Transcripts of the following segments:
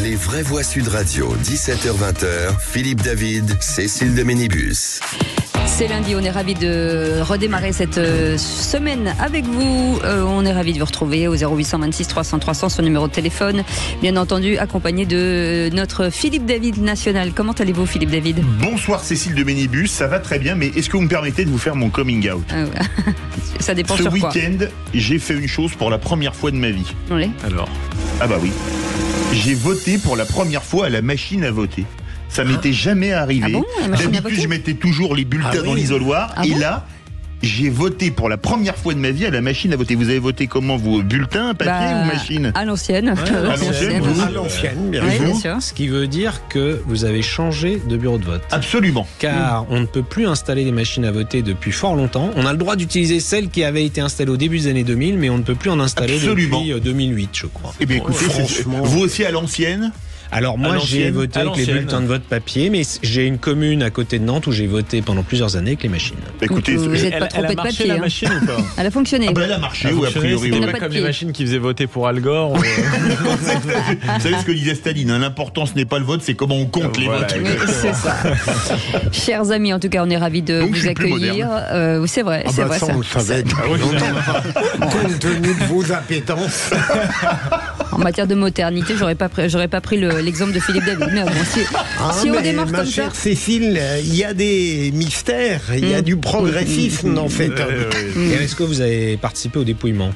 Les vraies voix Sud Radio, 17h-20h, Philippe David, Cécile de Ménibus. C'est lundi, on est ravis de redémarrer cette semaine avec vous. On est ravis de vous retrouver au 0826 300 300, son numéro de téléphone. Bien entendu, accompagné de notre Philippe David national. Comment allez-vous, Philippe David ? Bonsoir Cécile de Ménibus, ça va très bien, mais est-ce que vous me permettez de vous faire mon coming out ? Ça dépend sur quoi. Ce week-end, j'ai fait une chose pour la première fois de ma vie. Oui. Alors ? Ah bah oui. J'ai voté pour la première fois à la machine à voter. Ça m'était jamais arrivé. Ah bon, d'habitude, je mettais toujours les bulletins dans l'isoloir. Et là, j'ai voté pour la première fois de ma vie à la machine à voter. Vous avez voté comment, vous ? Bulletin, papier ou machine ? À l'ancienne. À l'ancienne, bien sûr. Ce qui veut dire que vous avez changé de bureau de vote. Absolument. Car on ne peut plus installer les machines à voter depuis fort longtemps. On a le droit d'utiliser celles qui avaient été installées au début des années 2000, mais on ne peut plus en installer depuis 2008, je crois. Eh bien, écoutez, vous aussi à l'ancienne ? Alors moi j'ai voté avec les bulletins de vote papier, mais j'ai une commune à côté de Nantes où j'ai voté pendant plusieurs années avec les machines. Écoutez, vous n'êtes pas trompé de papier. La machine ou pas ? Elle a fonctionné. Ah bah elle a marché, ou a priori. C'était pas comme les machines qui faisaient voter pour Al Gore. Vous savez ce que disait Staline, hein, l'important ce n'est pas le vote, c'est comment on compte les votes. Oui, c'est ça. Chers amis, en tout cas, on est ravis de vous accueillir. C'est vrai, c'est vrai ça. On le savait. Compte tenu de vos appétences. En matière de modernité, j'aurais pas pris l'exemple de Philippe David. Mais bon, si on démarre comme ça. Ma chère Cécile, il y a des mystères, il y a du progressisme dans cet homme. Et est-ce que vous avez participé au dépouillement ?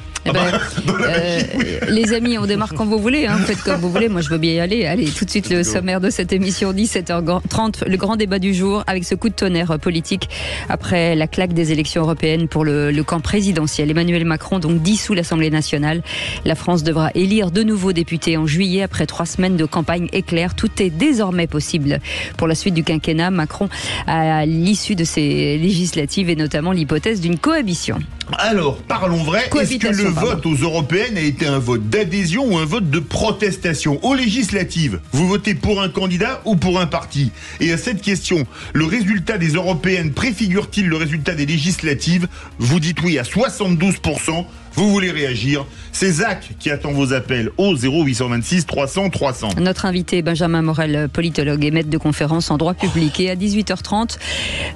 Les amis, on démarre quand vous voulez, hein. Faites comme vous voulez, moi je veux bien y aller. Allez, tout de suite le sommaire de cette émission, 17h30, le grand débat du jour avec ce coup de tonnerre politique après la claque des élections européennes pour le camp présidentiel. Emmanuel Macron donc dissout l'Assemblée nationale. La France devra élire de nouveaux députés en juillet après 3 semaines de campagne éclair. Tout est désormais possible pour la suite du quinquennat. Macron à l'issue de ces législatives et notamment l'hypothèse d'une cohabitation. Alors, parlons vrai, est-ce que le vote aux européennes a été un vote d'adhésion ou un vote de protestation ? Aux législatives, vous votez pour un candidat ou pour un parti ? Et à cette question, le résultat des européennes préfigure-t-il le résultat des législatives ? Vous dites oui à 72%. Vous voulez réagir ? C'est Zach qui attend vos appels au 0826 300 300. Notre invité Benjamin Morel, politologue et maître de conférence en droit public. Et à 18h30,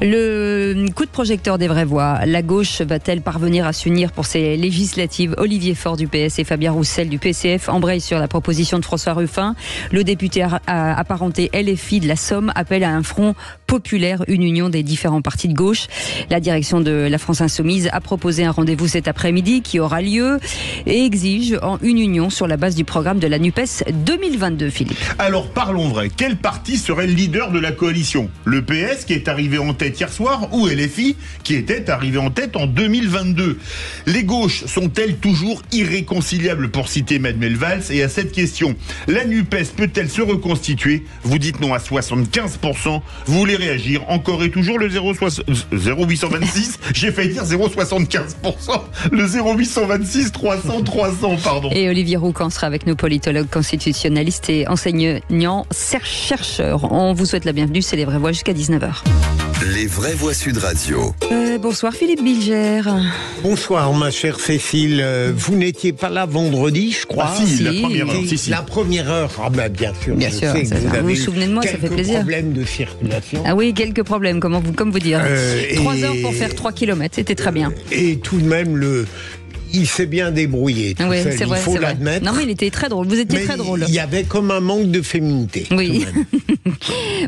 le coup de projecteur des vraies voix. La gauche va-t-elle parvenir à s'unir pour ces législatives ? Olivier Faure du PS et Fabien Roussel du PCF embrayent sur la proposition de François Ruffin. Le député apparenté LFI de la Somme appelle à un front populaire, une union des différents partis de gauche. La direction de la France Insoumise a proposé un rendez-vous cet après-midi qui aura lieu et exige une union sur la base du programme de la NUPES 2022, Philippe. Alors parlons vrai, quel parti serait le leader de la coalition ? Le PS qui est arrivé en tête hier soir ou LFI qui était arrivé en tête en 2022 ? Les gauches sont-elles toujours irréconciliables pour citer Manuel Valls ? Et à cette question, la NUPES peut-elle se reconstituer ? Vous dites non à 75%, vous voulez réagir encore et toujours le 0826, j'ai failli dire 0,75%, le 0826 300 300, pardon. Et Olivier Roucan sera avec nous, politologue, constitutionnaliste et enseignant chercheur. On vous souhaite la bienvenue, c'est les vraies voix jusqu'à 19h. Les vraies voix Sud Radio. Bonsoir Philippe Bilger. Bonsoir ma chère Cécile. Vous n'étiez pas là vendredi, je crois. La première heure. Ah bah bien sûr. Bien sûr. Vous vous souvenez de moi, ça fait plaisir. Quelques problèmes de circulation. Ah oui, quelques problèmes, comme vous dire. 3 heures pour faire 3 km, c'était très bien. Et tout de même, il s'est bien débrouillé. Oui, c'est vrai, il faut l'admettre. Non, mais il était très drôle. Vous étiez très drôle. Il y avait comme un manque de féminité. Oui.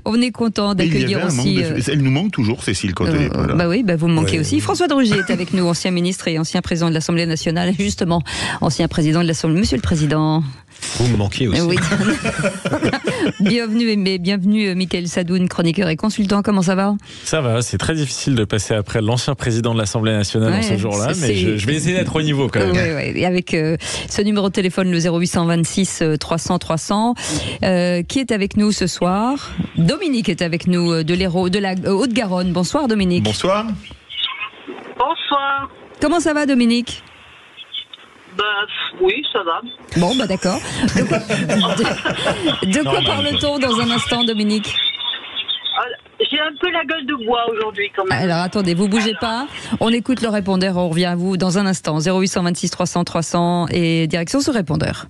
On est content d'accueillir aussi. Elle nous manque toujours, Cécile, quand elle est pas là. Bah oui, vous me manquez aussi. François de Rugy est avec nous, ancien ministre et ancien président de l'Assemblée nationale. Justement, ancien président de l'Assemblée. Monsieur le Président. Vous me manquez aussi. Oui. Bienvenue, Mickaël Sadoun, chroniqueur et consultant. Comment ça va ? Ça va, c'est très difficile de passer après l'ancien président de l'Assemblée nationale en ce jour-là, mais je vais essayer d'être au niveau quand même. Et avec ce numéro de téléphone, le 0826 300 300, qui est avec nous ce soir ? Dominique est avec nous de l'Hérault, de la Haute-Garonne. Bonsoir Dominique. Bonsoir. Bonsoir. Comment ça va Dominique ? Oui, ça va. Bon, d'accord. De quoi parle-t-on dans un instant, Dominique ? J'ai un peu la gueule de bois aujourd'hui quand même. Alors attendez, vous bougez pas. On écoute le répondeur, on revient à vous dans un instant. 0826 300 300 et direction ce répondeur.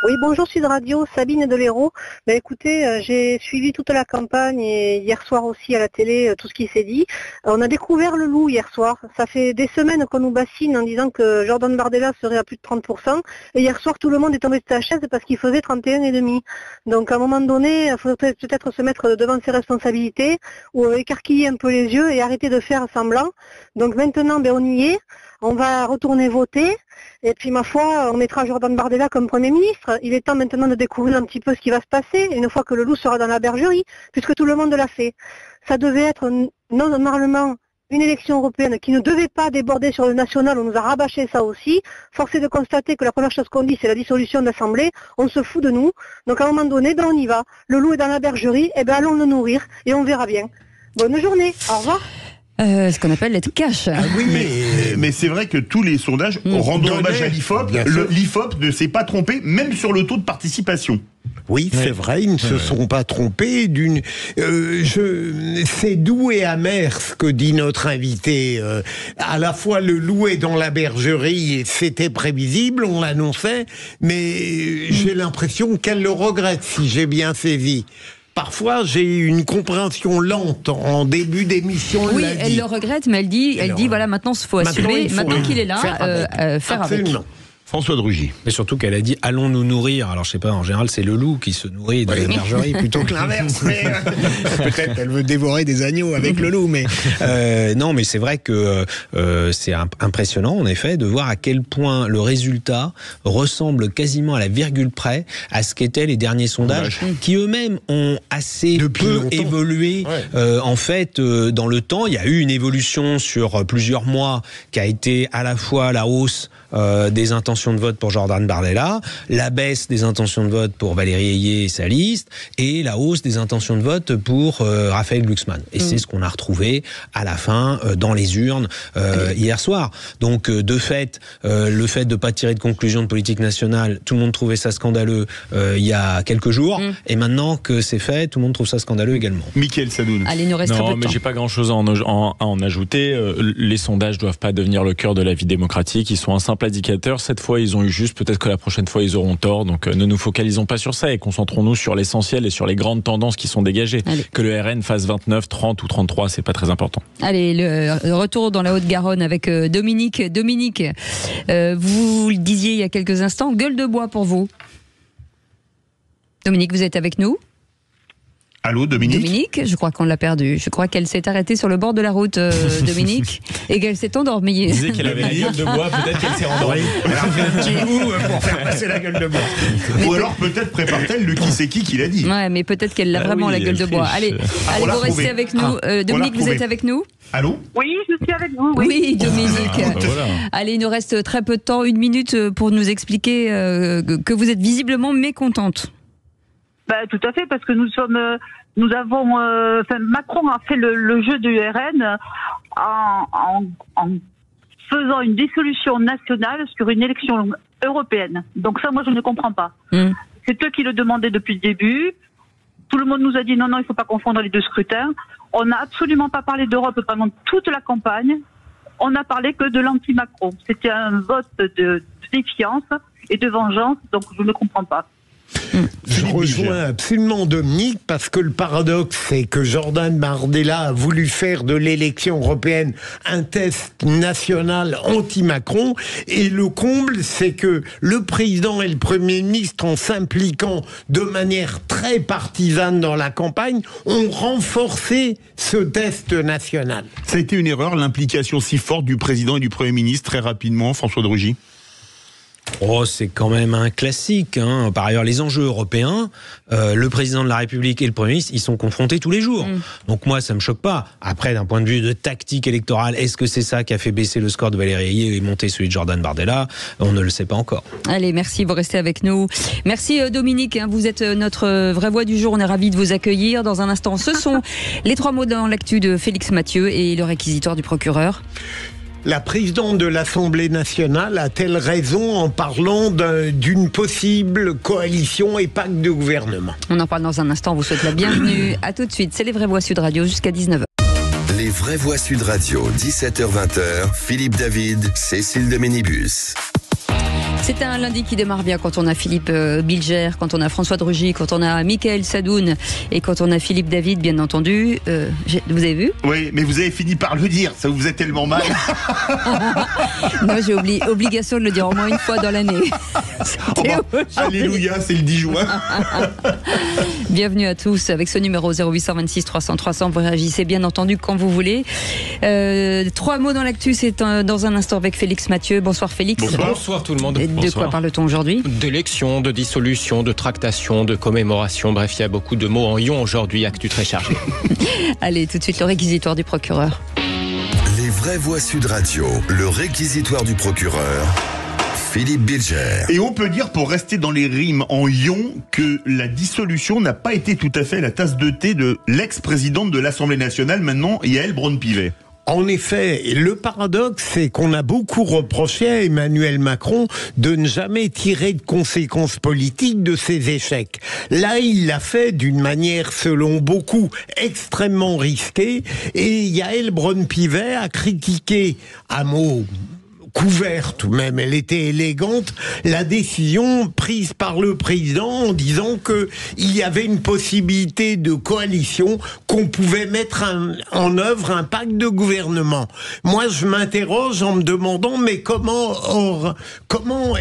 Oui, bonjour Sud Radio, Sabine de l'Hérault. Écoutez, j'ai suivi toute la campagne et hier soir aussi à la télé tout ce qui s'est dit. On a découvert le loup hier soir. Ça fait des semaines qu'on nous bassine en disant que Jordan Bardella serait à plus de 30%. Et hier soir, tout le monde est tombé de sa chaise parce qu'il faisait 31,5. Donc à un moment donné, il faudrait peut-être se mettre devant ses responsabilités ou écarquiller un peu les yeux et arrêter de faire semblant. Donc maintenant, on y est. On va retourner voter. Et puis, ma foi, on mettra Jordan Bardella comme Premier ministre. Il est temps maintenant de découvrir un petit peu ce qui va se passer, une fois que le loup sera dans la bergerie, puisque tout le monde l'a fait. Ça devait être normalement une élection européenne qui ne devait pas déborder sur le national. On nous a rabâché ça aussi. Force est de constater que la première chose qu'on dit, c'est la dissolution de l'Assemblée. On se fout de nous. Donc, à un moment donné, on y va. Le loup est dans la bergerie, allons le nourrir et on verra bien. Bonne journée. Au revoir. Ce qu'on appelle l'être cash. Ah oui, mais c'est vrai que tous les sondages rendent hommage à l'IFOP. L'IFOP ne s'est pas trompé, même sur le taux de participation. Oui, c'est vrai, ils ne se sont pas trompés. C'est doux et amer ce que dit notre invité. À la fois, le loup est dans la bergerie, et c'était prévisible, on l'annonçait, mais j'ai l'impression qu'elle le regrette, si j'ai bien saisi. Parfois, j'ai une compréhension lente en début d'émission. Oui, elle le regrette, mais elle dit voilà, maintenant il faut assumer, maintenant qu'il est là, faire avec. François de Rugy. Mais surtout qu'elle a dit allons nous nourrir. Alors je sais pas, en général c'est le loup qui se nourrit de la bergerie plutôt que l'inverse. Mais peut-être elle veut dévorer des agneaux avec le loup. Mais non, mais c'est vrai que c'est impressionnant en effet de voir à quel point le résultat ressemble quasiment à la virgule près à ce qu'étaient les derniers sondages, qui eux-mêmes ont assez peu évolué. En fait, dans le temps, il y a eu une évolution sur plusieurs mois qui a été à la fois la hausse des intentions de vote pour Jordan Bardella, la baisse des intentions de vote pour Valérie Ayé et sa liste, et la hausse des intentions de vote pour Raphaël Glucksmann. Et c'est ce qu'on a retrouvé à la fin dans les urnes hier soir. Donc de fait, le fait de ne pas tirer de conclusion de politique nationale, tout le monde trouvait ça scandaleux il y a quelques jours, et maintenant que c'est fait, tout le monde trouve ça scandaleux également. Mickaël Sadoun. Allez, il nous reste un peu de temps. Non, mais j'ai pas grand-chose à en ajouter. Les sondages doivent pas devenir le cœur de la vie démocratique. Ils sont un simple indicateur. Cette fois, ils ont eu juste. Peut-être que la prochaine fois, ils auront tort. Donc, ne nous focalisons pas sur ça et concentrons-nous sur l'essentiel et sur les grandes tendances qui sont dégagées. Allez. Que le RN fasse 29, 30 ou 33, c'est pas très important. Allez, le retour dans la Haute-Garonne avec Dominique. Dominique, vous le disiez il y a quelques instants, gueule de bois pour vous. Dominique, vous êtes avec nous ? Allô, Dominique ? Dominique, je crois qu'on l'a perdue. Je crois qu'elle s'est arrêtée sur le bord de la route, Dominique, et qu'elle s'est endormie. Elle disait qu'elle avait la gueule de bois, peut-être qu'elle s'est endormie. Elle a fait un petit coup pour faire passer la gueule de bois. Ou alors peut-être prépare-t-elle le qui c'est qui l'a dit. Ouais, mais peut-être qu'elle a vraiment la gueule de bois. Allez, vous restez avec nous. Dominique, vous êtes avec nous ? Allô ? Oui, je suis avec vous. Oui, Dominique. Voilà. Allez, il nous reste très peu de temps, 1 minute pour nous expliquer que vous êtes visiblement mécontente. Tout à fait, parce que Macron a fait le jeu du RN en faisant une dissolution nationale sur une élection européenne. Donc ça, moi, je ne comprends pas. C'est eux qui le demandaient depuis le début. Tout le monde nous a dit non, il ne faut pas confondre les deux scrutins. On n'a absolument pas parlé d'Europe pendant toute la campagne. On n'a parlé que de l'anti-Macron. C'était un vote de défiance et de vengeance, donc je ne comprends pas. Je rejoins absolument Dominique, parce que le paradoxe, c'est que Jordan Bardella a voulu faire de l'élection européenne un test national anti-Macron, et le comble, c'est que le président et le Premier ministre, en s'impliquant de manière très partisane dans la campagne, ont renforcé ce test national. Ça a été une erreur, l'implication si forte du président et du Premier ministre, très rapidement, François de Rugy. Oh, c'est quand même un classique. Par ailleurs, les enjeux européens, le président de la République et le Premier ministre, ils sont confrontés tous les jours. Donc moi, ça me choque pas. Après, d'un point de vue de tactique électorale, est-ce que c'est ça qui a fait baisser le score de Valérie Ayé et monter celui de Jordan Bardella ? On ne le sait pas encore. Allez, merci, vous restez avec nous. Merci Dominique, vous êtes notre vraie voix du jour. On est ravis de vous accueillir. Dans un instant, ce sont les 3 mots dans l'actu de Félix Mathieu et le réquisitoire du procureur. La présidente de l'Assemblée nationale a-t-elle raison en parlant d'une possible coalition et pacte de gouvernement ? On en parle dans un instant, on vous souhaite la bienvenue. À tout de suite, c'est les Vraies Voix Sud Radio jusqu'à 19h. Les Vraies Voix Sud Radio, 17h-20h, Philippe David, Cécile de Ménibus. C'est un lundi qui démarre bien quand on a Philippe Bilger, quand on a François de Rugy, quand on a Mickaël Sadoun et quand on a Philippe David, bien entendu. Vous avez vu ? Oui, mais vous avez fini par le dire, ça vous faisait tellement mal. Non, j'ai obligation de le dire au moins une fois dans l'année. Alléluia, c'est le 10 juin. Bienvenue à tous avec ce numéro 0826 300 300. Vous réagissez bien entendu quand vous voulez. 3 mots dans l'actu, c'est dans un instant avec Félix Mathieu. Bonsoir Félix. Bonsoir tout le monde. De quoi parle-t-on aujourd'hui ? D'élections, de dissolution, de tractation, de commémoration. Bref, il y a beaucoup de mots en ion aujourd'hui. Actu très chargé. Allez, tout de suite le réquisitoire du procureur. Les vraies voix Sud Radio, le réquisitoire du procureur. Philippe Bilger. Et on peut dire, pour rester dans les rimes en ion, que la dissolution n'a pas été tout à fait la tasse de thé de l'ex-présidente de l'Assemblée nationale, maintenant Yaël Braun-Pivet. En effet, le paradoxe, c'est qu'on a beaucoup reproché à Emmanuel Macron de ne jamais tirer de conséquences politiques de ses échecs. Là, il l'a fait d'une manière, selon beaucoup, extrêmement risquée, et Yaël Braun-Pivet a critiqué, à mots couverte, ou même elle était élégante, la décision prise par le président en disant que il y avait une possibilité de coalition, qu'on pouvait mettre en œuvre un pacte de gouvernement. Moi, je m'interroge en me demandant, mais comment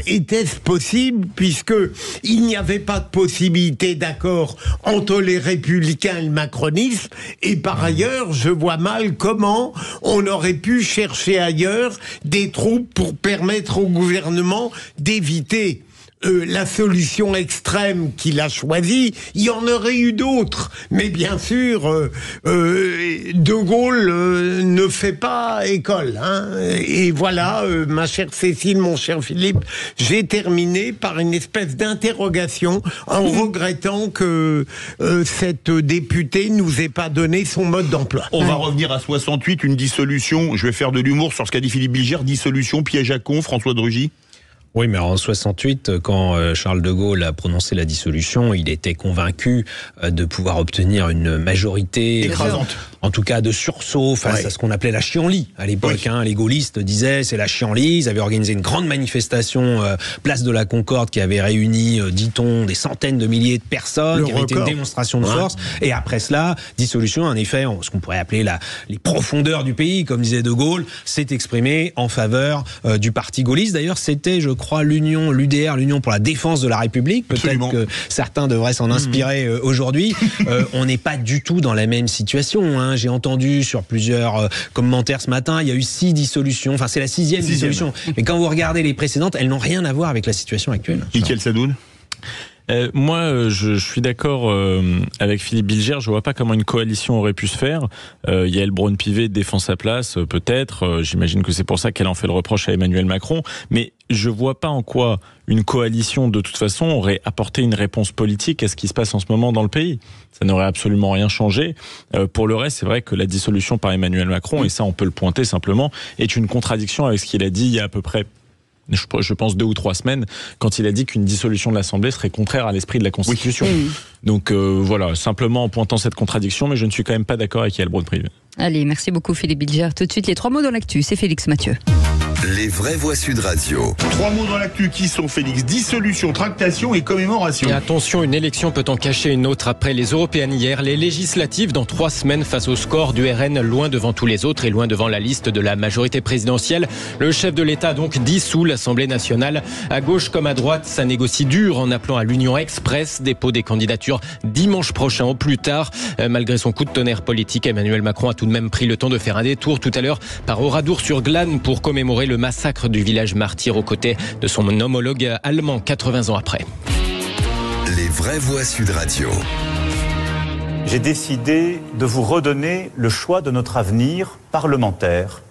était-ce possible, puisque il n'y avait pas de possibilité d'accord entre les Républicains et le macronisme, et par ailleurs, je vois mal comment on aurait pu chercher ailleurs des troupes pour permettre au gouvernement d'éviter la solution extrême qu'il a choisie. Il y en aurait eu d'autres, mais bien sûr, De Gaulle ne fait pas école. Hein. Et voilà, ma chère Cécile, mon cher Philippe, j'ai terminé par une espèce d'interrogation en regrettant que cette députée nous ait pas donné son mode d'emploi. On va revenir à 68, une dissolution. Je vais faire de l'humour sur ce qu'a dit Philippe Bilger. Dissolution, piège à con, François de Rugy. Oui, mais en 68, quand Charles de Gaulle a prononcé la dissolution, il était convaincu de pouvoir obtenir une majorité écrasante, en tout cas de sursaut face à ce qu'on appelait la chienlit à l'époque. Oui. Les gaullistes disaient c'est la chienlit. Ils avaient organisé une grande manifestation place de la Concorde qui avait réuni, dit-on, des centaines de milliers de personnes, qui avait été une démonstration de force. Et après cela, dissolution, en effet, ce qu'on pourrait appeler les profondeurs du pays, comme disait de Gaulle, s'est exprimé en faveur du parti gaulliste. D'ailleurs, c'était, je crois, l'UDR, l'Union pour la défense de la République. Peut-être que certains devraient s'en inspirer aujourd'hui. On n'est pas du tout dans la même situation. Hein. J'ai entendu sur plusieurs commentaires ce matin, il y a eu 6 dissolutions. Enfin, c'est la 6e dissolution. Mais quand vous regardez les précédentes, elles n'ont rien à voir avec la situation actuelle. Mickaël Sadoun. Moi, je suis d'accord avec Philippe Bilger. Je vois pas comment une coalition aurait pu se faire. Yaël Braun-Pivet défend sa place, peut-être. J'imagine que c'est pour ça qu'elle en fait le reproche à Emmanuel Macron. Mais je vois pas en quoi une coalition, de toute façon, aurait apporté une réponse politique à ce qui se passe en ce moment dans le pays. Ça n'aurait absolument rien changé. Pour le reste, c'est vrai que la dissolution par Emmanuel Macron, et ça on peut le pointer simplement, est une contradiction avec ce qu'il a dit il y a à peu près, je pense, 2 ou 3 semaines, quand il a dit qu'une dissolution de l'Assemblée serait contraire à l'esprit de la Constitution. Oui. Donc voilà, simplement en pointant cette contradiction, mais je ne suis quand même pas d'accord avec Yaël Braun-Pivet. Allez, merci beaucoup Philippe Bilger. Tout de suite, les 3 mots dans l'actu, c'est Félix Mathieu. Les vraies voix Sud Radio. 3 mots dans l'actu qui sont, Félix: dissolution, tractation et commémoration. Et attention, une élection peut en cacher une autre après les européennes hier. Les législatives dans 3 semaines face au score du RN, loin devant tous les autres et loin devant la liste de la majorité présidentielle. Le chef de l'État a donc dissout l'Assemblée nationale. À gauche comme à droite, ça négocie dur en appelant à l'union express. Dépôt des candidatures dimanche prochain au plus tard. Malgré son coup de tonnerre politique, Emmanuel Macron a tout de même pris le temps de faire un détour tout à l'heure par Oradour-sur-Glane pour commémorer le massacre du village martyr aux côtés de son homologue allemand 80 ans après. Les vraies voix Sud Radio. J'ai décidé de vous redonner le choix de notre avenir parlementaire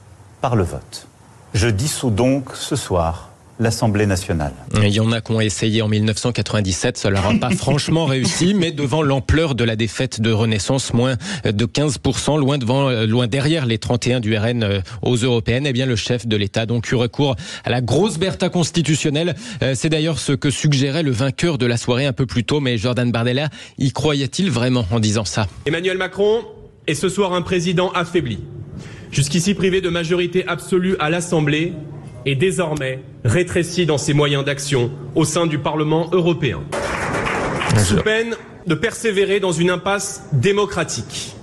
par le vote. Je dissous donc ce soir l'Assemblée nationale. Il y en a qui ont essayé en 1997, ça leur a pas franchement réussi, mais devant l'ampleur de la défaite de Renaissance, moins de 15%, loin derrière les 31 du RN aux européennes, eh bien le chef de l'État a donc eu recours à la grosse berta constitutionnelle. C'est d'ailleurs ce que suggérait le vainqueur de la soirée un peu plus tôt, mais Jordan Bardella y croyait-il vraiment en disant ça? Emmanuel Macron est ce soir un président affaibli. Jusqu'ici privé de majorité absolue à l'Assemblée, est désormais rétréci dans ses moyens d'action au sein du Parlement européen. Sous peine de persévérer dans une impasse démocratique,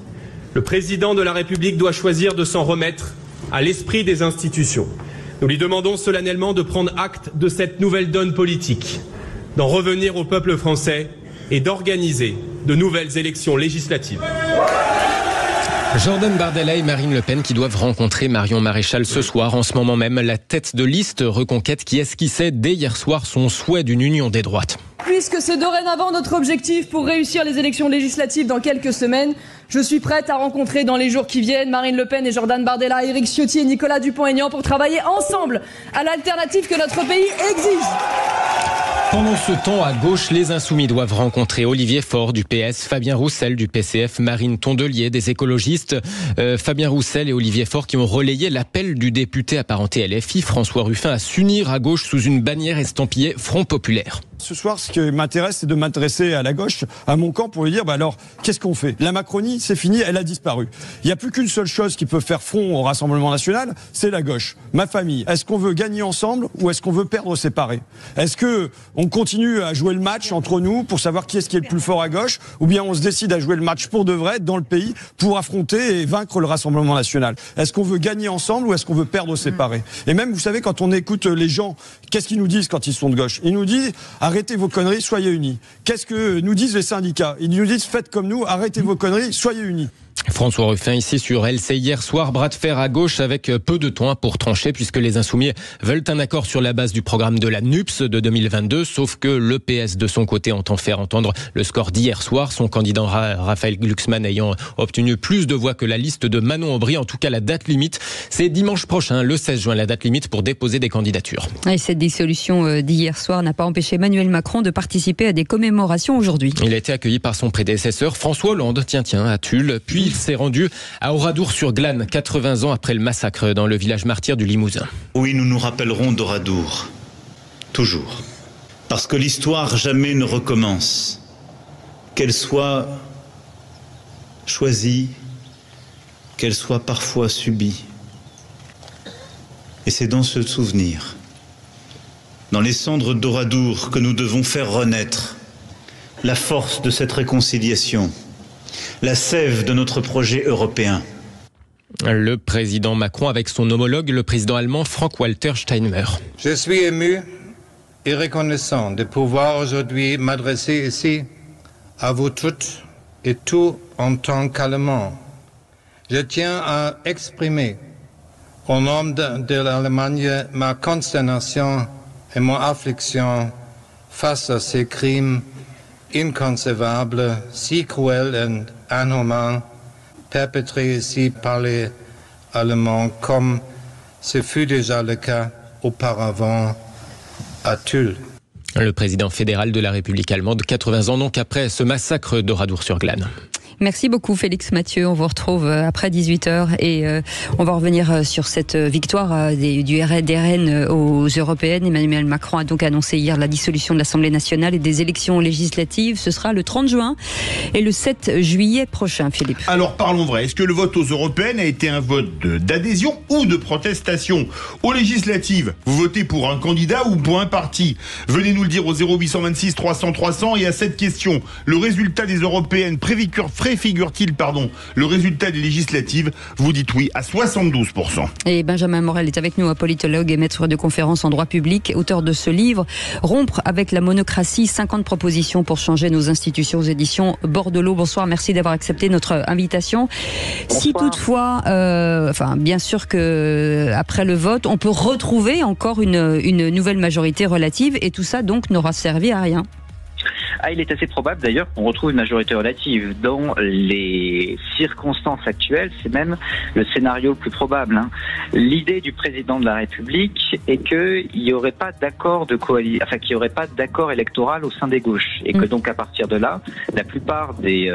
le président de la République doit choisir de s'en remettre à l'esprit des institutions. Nous lui demandons solennellement de prendre acte de cette nouvelle donne politique, d'en revenir au peuple français et d'organiser de nouvelles élections législatives. Jordan Bardella et Marine Le Pen qui doivent rencontrer Marion Maréchal ce soir. En ce moment même, la tête de liste Reconquête qui esquissait dès hier soir son souhait d'une union des droites. Puisque c'est dorénavant notre objectif pour réussir les élections législatives dans quelques semaines, je suis prête à rencontrer dans les jours qui viennent Marine Le Pen et Jordan Bardella, Éric Ciotti et Nicolas Dupont-Aignan pour travailler ensemble à l'alternative que notre pays exige. Pendant ce temps, à gauche, les Insoumis doivent rencontrer Olivier Faure du PS, Fabien Roussel du PCF, Marine Tondelier des écologistes. Fabien Roussel et Olivier Faure qui ont relayé l'appel du député apparenté LFI, François Ruffin, à s'unir à gauche sous une bannière estampillée Front Populaire. Ce soir, ce qui m'intéresse, c'est de m'intéresser à la gauche, à mon camp, pour lui dire, alors, qu'est-ce qu'on fait ? La Macronie, c'est fini, elle a disparu. Il n'y a plus qu'une seule chose qui peut faire front au Rassemblement national, c'est la gauche. Ma famille, est-ce qu'on veut gagner ensemble ou est-ce qu'on veut perdre séparés ? Est-ce que on continue à jouer le match entre nous pour savoir qui est le plus fort à gauche, ou bien on se décide à jouer le match pour de vrai, dans le pays, pour affronter et vaincre le Rassemblement national ? Est-ce qu'on veut gagner ensemble ou est-ce qu'on veut perdre séparés ? Et même, vous savez, quand on écoute les gens, qu'est-ce qu'ils nous disent quand ils sont de gauche ? Ils nous disent, arrêtez vos conneries, soyez unis. Qu'est-ce que nous disent les syndicats ? Ils nous disent, faites comme nous, arrêtez vos conneries, soyez unis. François Ruffin ici sur LCI hier soir, bras de fer à gauche avec peu de temps pour trancher puisque les Insoumis veulent un accord sur la base du programme de la NUPS de 2022, sauf que le PS de son côté entend faire entendre le score d'hier soir, son candidat Raphaël Glucksmann ayant obtenu plus de voix que la liste de Manon Aubry. En tout cas, la date limite, c'est dimanche prochain, le 16 juin, la date limite pour déposer des candidatures. Et cette dissolution d'hier soir n'a pas empêché Emmanuel Macron de participer à des commémorations aujourd'hui. Il a été accueilli par son prédécesseur François Hollande, tiens, à Tulle, puis il s'est rendu à Oradour-sur-Glane, 80 ans après le massacre dans le village martyr du Limousin. Oui, nous nous rappellerons d'Oradour, toujours. Parce que l'histoire jamais ne recommence. Qu'elle soit choisie, qu'elle soit parfois subie. Et c'est dans ce souvenir, dans les cendres d'Oradour, que nous devons faire renaître la force de cette réconciliation, la sève de notre projet européen. Le président Macron avec son homologue, le président allemand Frank-Walter Steinmeier. Je suis ému et reconnaissant de pouvoir aujourd'hui m'adresser ici à vous toutes et tous en tant qu'Allemands. Je tiens à exprimer au nom de l'Allemagne ma consternation et mon affliction face à ces crimes inconcevables, si cruels et inhumains, perpétrés ici par les Allemands, comme ce fut déjà le cas auparavant à Tulle. Le président fédéral de la République allemande, 80 ans donc après ce massacre d'Oradour-sur-Glane. Merci beaucoup Félix Mathieu, on vous retrouve après 18h et on va revenir sur cette victoire du RN aux européennes. Emmanuel Macron a donc annoncé hier la dissolution de l'Assemblée nationale et des élections législatives. Ce sera le 30 juin et le 7 juillet prochain, Philippe. Alors parlons vrai, est-ce que le vote aux européennes a été un vote d'adhésion ou de protestation ? Aux législatives, vous votez pour un candidat ou pour un parti ? Venez nous le dire au 0826 300 300 et à cette question, le résultat des européennes préfigure-t-il le résultat des législatives? Vous dites oui à 72%. Et Benjamin Morel est avec nous, politologue et maître de conférences en droit public, auteur de ce livre Rompre avec la monocratie, 50 propositions pour changer nos institutions aux éditions Bordelot. Bonsoir, merci d'avoir accepté notre invitation. Bonsoir. Si toutefois, bien sûr que après le vote, on peut retrouver encore une nouvelle majorité relative et tout ça donc n'aura servi à rien. Il est assez probable d'ailleurs qu'on retrouve une majorité relative. Dans les circonstances actuelles, c'est même le scénario le plus probable. L'idée du président de la République est qu'il n'y aurait pas d'accord qu'il n'y aurait pas d'accord électoral au sein des gauches. Et que donc à partir de là, la plupart des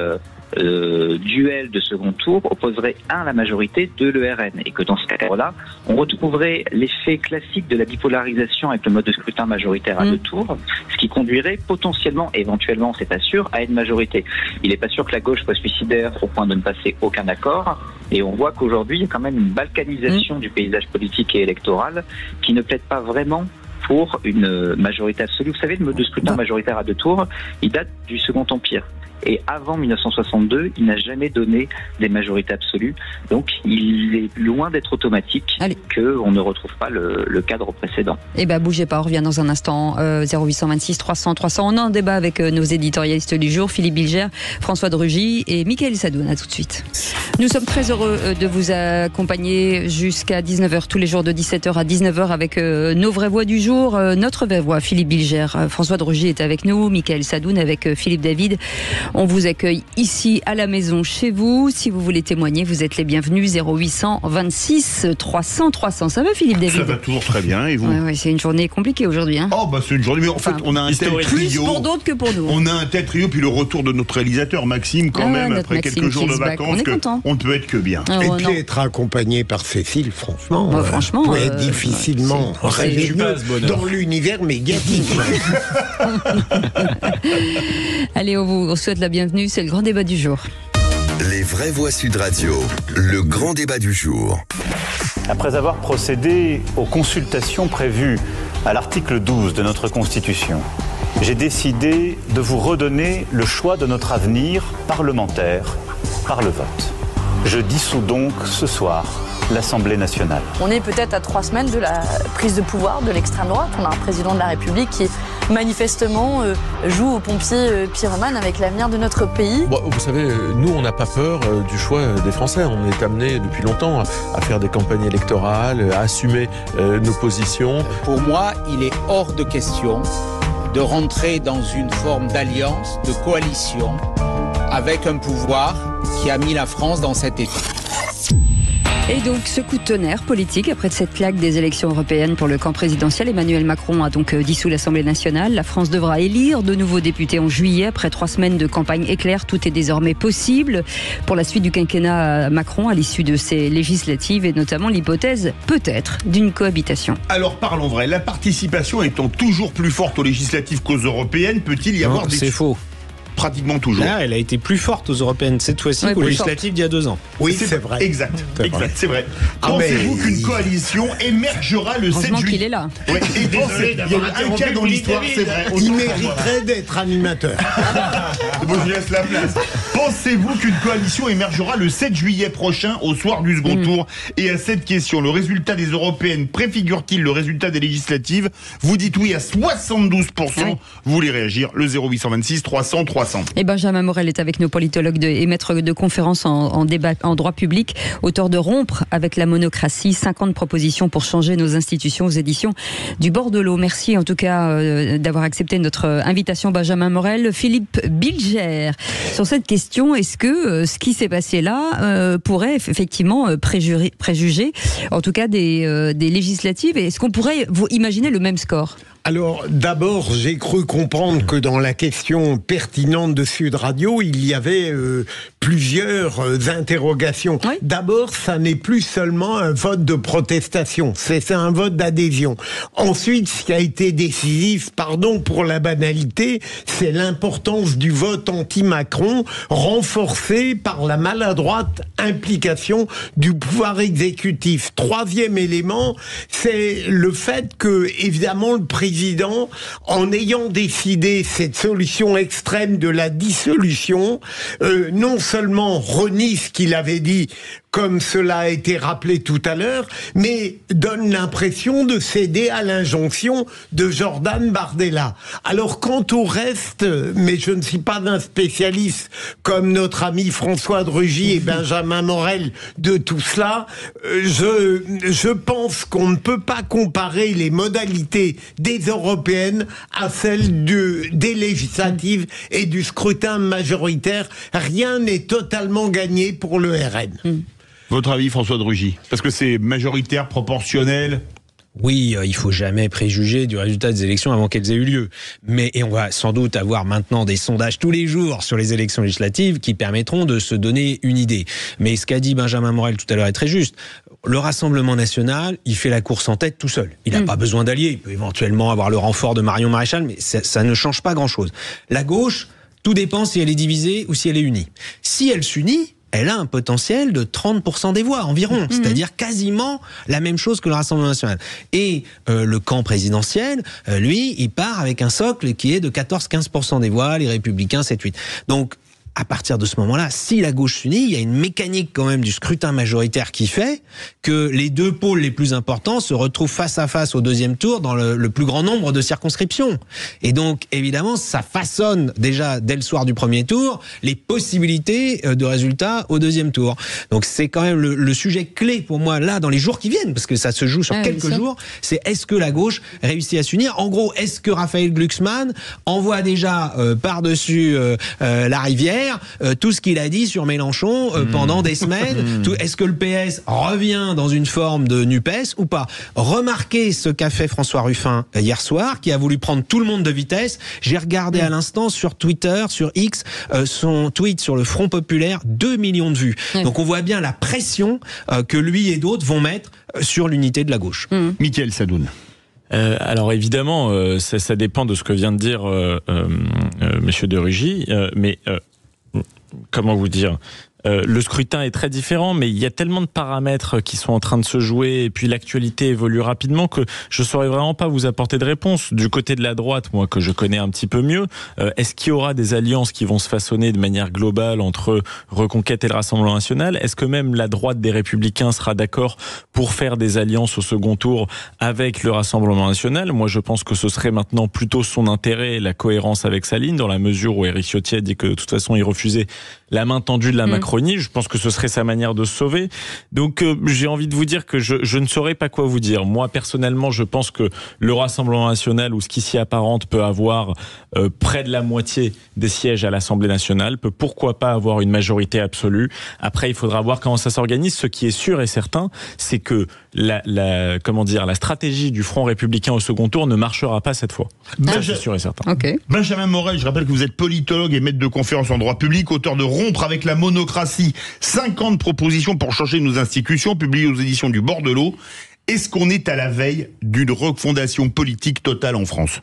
duel de second tour opposerait la majorité, le RN, et que dans ce cas-là, on retrouverait l'effet classique de la bipolarisation avec le mode de scrutin majoritaire à 2 tours, ce qui conduirait potentiellement, éventuellement, c'est pas sûr, à une majorité. Il n'est pas sûr que la gauche soit suicidaire au point de ne passer aucun accord, Et on voit qu'aujourd'hui, il y a quand même une balkanisation du paysage politique et électoral qui ne plaide pas vraiment pour une majorité absolue. Vous savez, le mode de scrutin majoritaire à 2 tours, il date du Second Empire. Et avant 1962, il n'a jamais donné des majorités absolues. Donc, il est loin d'être automatique qu'on ne retrouve pas le cadre précédent. Eh bien, bougez pas, on revient dans un instant. 0826 300 300. On a un débat avec nos éditorialistes du jour, Philippe Bilger, François de Rugy et Mickaël Sadoun. À tout de suite. Nous sommes très heureux de vous accompagner jusqu'à 19h, tous les jours de 17h à 19h avec nos vraies voix du jour. Notre vraie voix, Philippe Bilger. François de Rugy est avec nous, Mickaël Sadoun avec Philippe David. On vous accueille ici à la maison chez vous. Si vous voulez témoigner, vous êtes les bienvenus. 0826 300 300. Ça va, Philippe David? Ça va toujours très bien. Et vous? Ouais, c'est une journée compliquée aujourd'hui. Hein. Oh, bah c'est une journée. Mais en fait, on a un tel trio. Plus pour d'autres que pour nous. On a un tel trio, puis le retour de notre réalisateur Maxime, quand même, après Maxime quelques jours de vacances, on ne peut être que bien. Et puis être accompagné par Cécile, franchement, franchement, peut être difficilement rêver dans l'univers médiatique. Allez, on vous souhaite la bienvenue, c'est le grand débat du jour. Les vraies voix Sud Radio, le grand débat du jour. Après avoir procédé aux consultations prévues à l'article 12 de notre Constitution, j'ai décidé de vous redonner le choix de notre avenir parlementaire par le vote. Je dissous donc ce soir l'Assemblée nationale. On est peut-être à 3 semaines de la prise de pouvoir de l'extrême droite. On a un président de la République qui manifestement joue aux pompiers pyromanes avec l'avenir de notre pays. Bon, vous savez, nous on n'a pas peur du choix des Français. On est amené depuis longtemps à faire des campagnes électorales, à assumer nos positions. Pour moi, il est hors de question de rentrer dans une forme d'alliance, de coalition avec un pouvoir qui a mis la France dans cet état. Et donc, ce coup de tonnerre politique après cette claque des élections européennes pour le camp présidentiel, Emmanuel Macron a donc dissous l'Assemblée nationale. La France devra élire de nouveaux députés en juillet. Après 3 semaines de campagne éclair, tout est désormais possible pour la suite du quinquennat Macron à l'issue de ces législatives et notamment l'hypothèse, peut-être, d'une cohabitation. Alors, parlons vrai. La participation étant toujours plus forte aux législatives qu'aux européennes, peut-il y avoir des... C'est faux. Pratiquement toujours. Là, elle a été plus forte aux européennes cette fois-ci qu'aux législatives d'il y a 2 ans. Oui, c'est vrai. Exact, c'est vrai. Pensez-vous qu'une coalition émergera le 7 juillet? Qu'il est là. Oui, et pensez, il y a un cas dans l'histoire, c'est vrai. Il mériterait d'être animateur. Bon, je laisse la place. Pensez-vous qu'une coalition émergera le 7 juillet prochain au soir du second tour? Et à cette question, le résultat des européennes préfigure-t-il le résultat des législatives? Vous dites oui à 72%. Vous voulez réagir? Le 0826 300 300. Et Benjamin Morel est avec nos politologues et maître de conférences en débat en droit public, auteur de Rompre avec la monocratie, 50 propositions pour changer nos institutions aux éditions du Bord de l'eau. Merci en tout cas d'avoir accepté notre invitation, Benjamin Morel. Philippe Bilger, sur cette question, est-ce que ce qui s'est passé là pourrait effectivement préjuger en tout cas des législatives, et est-ce qu'on pourrait imaginer le même score? Alors, d'abord, j'ai cru comprendre que dans la question pertinente de Sud Radio, il y avait plusieurs interrogations. Oui. D'abord, ça n'est plus seulement un vote de protestation, c'est un vote d'adhésion. Ensuite, ce qui a été décisif, pardon pour la banalité, c'est l'importance du vote anti-Macron, renforcé par la maladroite implication du pouvoir exécutif. Troisième élément, c'est le fait que, évidemment, le président, en ayant décidé cette solution extrême de la dissolution, non seulement renie ce qu'il avait dit, comme cela a été rappelé tout à l'heure, mais donne l'impression de céder à l'injonction de Jordan Bardella. Alors quant au reste, mais je ne suis pas un spécialiste comme notre ami François de Rugy et Benjamin Morel de tout cela, je pense qu'on ne peut pas comparer les modalités des européennes à celles des législatives et du scrutin majoritaire. Rien n'est totalement gagné pour le RN. Votre avis, François de Rugy? Parce que c'est majoritaire, proportionnel. Oui, il faut jamais préjuger du résultat des élections avant qu'elles aient eu lieu. Et on va sans doute avoir maintenant des sondages tous les jours sur les élections législatives qui permettront de se donner une idée. Mais ce qu'a dit Benjamin Morel tout à l'heure est très juste. Le Rassemblement national, il fait la course en tête tout seul. Il n'a pas besoin d'alliés. Il peut éventuellement avoir le renfort de Marion Maréchal, mais ça ne change pas grand-chose. La gauche, tout dépend si elle est divisée ou si elle est unie. Si elle s'unit, elle a un potentiel de 30% des voix environ, c'est-à-dire quasiment la même chose que le Rassemblement national. Et le camp présidentiel, lui, il part avec un socle qui est de 14-15% des voix, les Républicains 7-8. Donc, à partir de ce moment-là, si la gauche s'unit, il y a une mécanique quand même du scrutin majoritaire qui fait que les deux pôles les plus importants se retrouvent face à face au deuxième tour dans le plus grand nombre de circonscriptions. Et donc, évidemment, ça façonne déjà dès le soir du premier tour les possibilités de résultats au deuxième tour. Donc, c'est quand même le sujet clé pour moi là dans les jours qui viennent, parce que ça se joue sur quelques jours. C'est est-ce que la gauche réussit à s'unir? En gros, est-ce que Raphaël Glucksmann envoie déjà par-dessus la rivière tout ce qu'il a dit sur Mélenchon pendant des semaines? Est-ce que le PS revient dans une forme de NUPES ou pas? Remarquez ce qu'a fait François Ruffin hier soir, qui a voulu prendre tout le monde de vitesse. J'ai regardé à l'instant sur Twitter, sur X, son tweet sur le Front Populaire, 2 millions de vues. Donc on voit bien la pression que lui et d'autres vont mettre sur l'unité de la gauche. Mickaël Sadoun. Alors évidemment, ça dépend de ce que vient de dire Monsieur de Rugy, mais comment vous dire, le scrutin est très différent, mais il y a tellement de paramètres qui sont en train de se jouer, et puis l'actualité évolue rapidement que je saurais vraiment pas vous apporter de réponse. Du côté de la droite, moi que je connais un petit peu mieux, est-ce qu'il y aura des alliances qui vont se façonner de manière globale entre Reconquête et le Rassemblement national? Est-ce que même la droite des Républicains sera d'accord pour faire des alliances au second tour avec le Rassemblement national? Moi je pense que ce serait maintenant plutôt son intérêt et la cohérence avec sa ligne, dans la mesure où Éric Ciotti a dit que de toute façon il refusait la main tendue de la Macronie. Je pense que ce serait sa manière de se sauver. Donc j'ai envie de vous dire que je ne saurais pas quoi vous dire. Moi personnellement, je pense que le Rassemblement national, ou ce qui s'y apparente, peut avoir près de la moitié des sièges à l'Assemblée nationale, peut pourquoi pas avoir une majorité absolue. Après, il faudra voir comment ça s'organise. Ce qui est sûr et certain, c'est que la stratégie du Front républicain au second tour ne marchera pas cette fois. C'est sûr et certain. Benjamin Morel, je rappelle que vous êtes politologue et maître de conférences en droit public, auteur de Rompre avec la monocratie, 50 propositions pour changer nos institutions, publiées aux éditions du Bord de l'eau. Est-ce qu'on est à la veille d'une refondation politique totale en France ?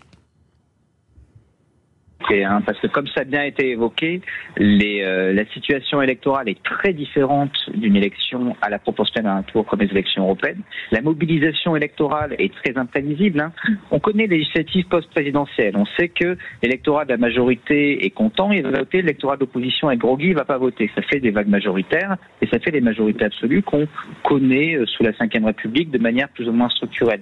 Parce que comme ça a bien été évoqué, la situation électorale est très différente d'une élection à la proportionnelle à un tour comme les élections européennes. La mobilisation électorale est très imprévisible. On connaît les législatives post-présidentielles. On sait que l'électorat de la majorité est content, il va voter, l'électorat de l'opposition est groggy, il va pas voter. Ça fait des vagues majoritaires et ça fait des majorités absolues qu'on connaît sous la Ve République de manière plus ou moins structurelle.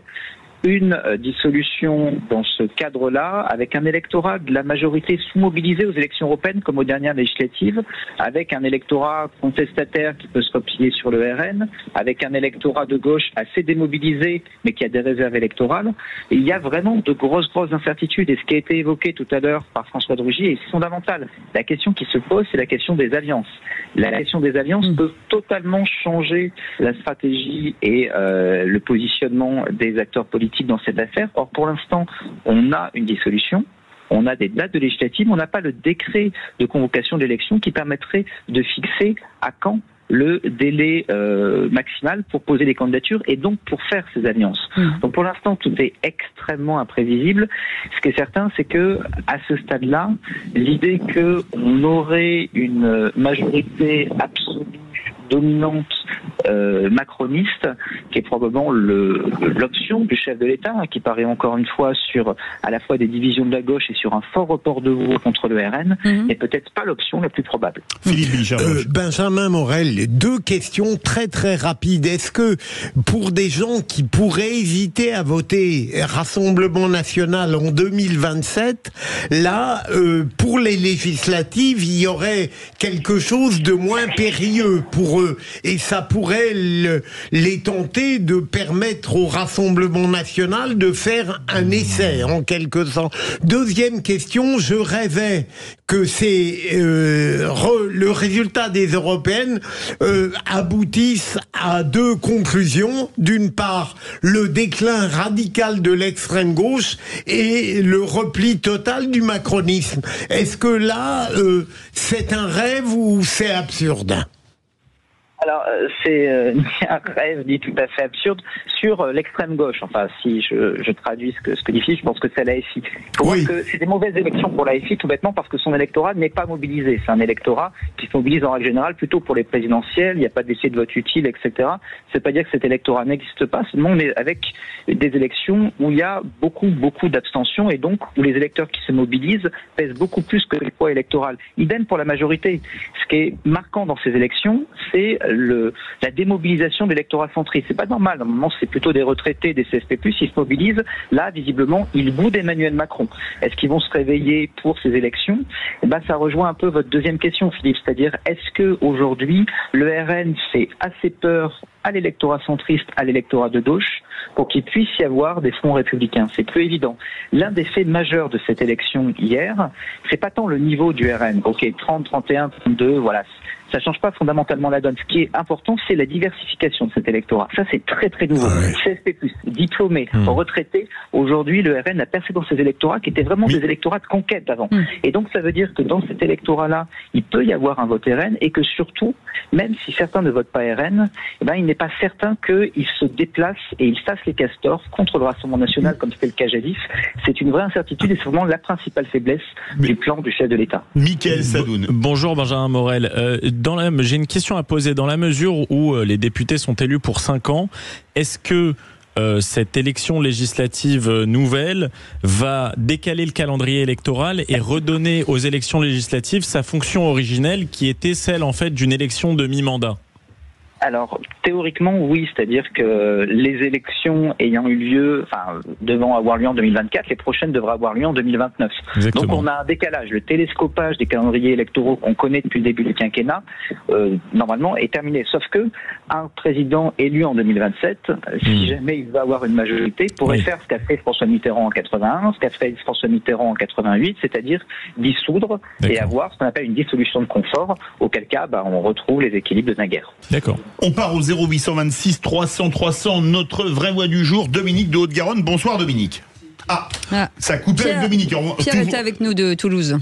Une dissolution dans ce cadre-là, avec un électorat de la majorité sous-mobilisé aux élections européennes comme aux dernières législatives, avec un électorat contestataire qui peut se replier sur le RN, avec un électorat de gauche assez démobilisé mais qui a des réserves électorales. Et il y a vraiment de grosses incertitudes. Et ce qui a été évoqué tout à l'heure par François de Rugy est fondamental. La question qui se pose, c'est la question des alliances. La question des alliances peut totalement changer la stratégie et le positionnement des acteurs politiques dans cette affaire. Or, pour l'instant, on a une dissolution, on a des dates de législatives, on n'a pas le décret de convocation d'élection qui permettrait de fixer à quand le délai maximal pour poser les candidatures et donc pour faire ces alliances. Donc pour l'instant, tout est extrêmement imprévisible. Ce qui est certain, c'est que à ce stade-là, l'idée qu'on aurait une majorité absolue dominante macroniste, qui est probablement l'option du chef de l'État, qui paraît encore une fois sur à la fois des divisions de la gauche et sur un fort report de voix contre le RN, n'est peut-être pas l'option la plus probable. Benjamin Morel, deux questions très très rapides. Est-ce que pour des gens qui pourraient hésiter à voter Rassemblement national en 2027, là, pour les législatives, il y aurait quelque chose de moins périlleux pour eux, et ça pourrait les tenter de permettre au Rassemblement national de faire un essai, en quelque sorte. Deuxième question, je rêvais que le résultat des européennes aboutisse à deux conclusions. D'une part, le déclin radical de l'extrême gauche et le repli total du macronisme. Est-ce que là, c'est un rêve ou c'est absurde ? Alors, c'est ni un rêve ni tout à fait absurde. sur l'extrême gauche. Enfin, si je traduis ce que dit Philippe, je pense que c'est l'AFI. Il faut voir que c'est des mauvaises élections pour l'AFI, tout bêtement parce que son électorat n'est pas mobilisé. C'est un électorat qui se mobilise en règle générale plutôt pour les présidentielles. Il n'y a pas d'essai de vote utile, etc. C'est pas dire que cet électorat n'existe pas. Seulement, on est avec des élections où il y a beaucoup d'abstention et donc où les électeurs qui se mobilisent pèsent beaucoup plus que le poids électoral. Idem pour la majorité. Ce qui est marquant dans ces élections, c'est la démobilisation de l'électorat centriste. C'est pas normal. Normalement, c'est plutôt des retraités, des CSP+, ils se mobilisent. Là, visiblement, ils boudent Emmanuel Macron. Est-ce qu'ils vont se réveiller pour ces élections? Ça rejoint un peu votre deuxième question, Philippe. C'est-à-dire, est-ce que aujourd'hui, le RN fait assez peur à l'électorat centriste, à l'électorat de gauche, pour qu'il puisse y avoir des fronts républicains? C'est plus évident. L'un des faits majeurs de cette élection hier, c'est pas tant le niveau du RN. Ok, 30, 31, 32, voilà. Ça change pas fondamentalement la donne. Ce qui est important, c'est la diversification de cet électorat. Ça, c'est très nouveau. CSP+, diplômés, retraités. Aujourd'hui, le RN a percé dans ces électorats qui étaient vraiment des électorats de conquête avant. Et donc, ça veut dire que dans cet électorat-là, il peut y avoir un vote RN et que surtout, même si certains ne votent pas RN, il n'est pas certain qu'ils se déplacent et ils fassent les castors contre le Rassemblement national, comme c'était le cas jadis. C'est une vraie incertitude et c'est vraiment la principale faiblesse du plan du chef de l'État. Mickaël Sadoun. Bonjour Benjamin Morel. J'ai une question à poser. Dans la mesure où les députés sont élus pour 5 ans, est-ce que cette élection législative nouvelle va décaler le calendrier électoral et redonner aux élections législatives sa fonction originelle qui était celle en fait d'une élection de mi-mandat? Alors, théoriquement, oui, c'est-à-dire que les élections ayant eu lieu, devant avoir lieu en 2024, les prochaines devraient avoir lieu en 2029. Exactement. Donc on a un décalage. Le télescopage des calendriers électoraux qu'on connaît depuis le début du quinquennat, normalement, est terminé. Sauf que un président élu en 2027, si jamais il va avoir une majorité, pourrait faire ce qu'a fait François Mitterrand en 81, ce qu'a fait François Mitterrand en 88, c'est-à-dire dissoudre et avoir ce qu'on appelle une dissolution de confort, auquel cas, on retrouve les équilibres de naguère. D'accord. On part au 0826 300 300, notre vraie voix du jour, Dominique de Haute-Garonne. Bonsoir Dominique. Ça a coupé avec Dominique. Pierre était avec nous de Toulouse.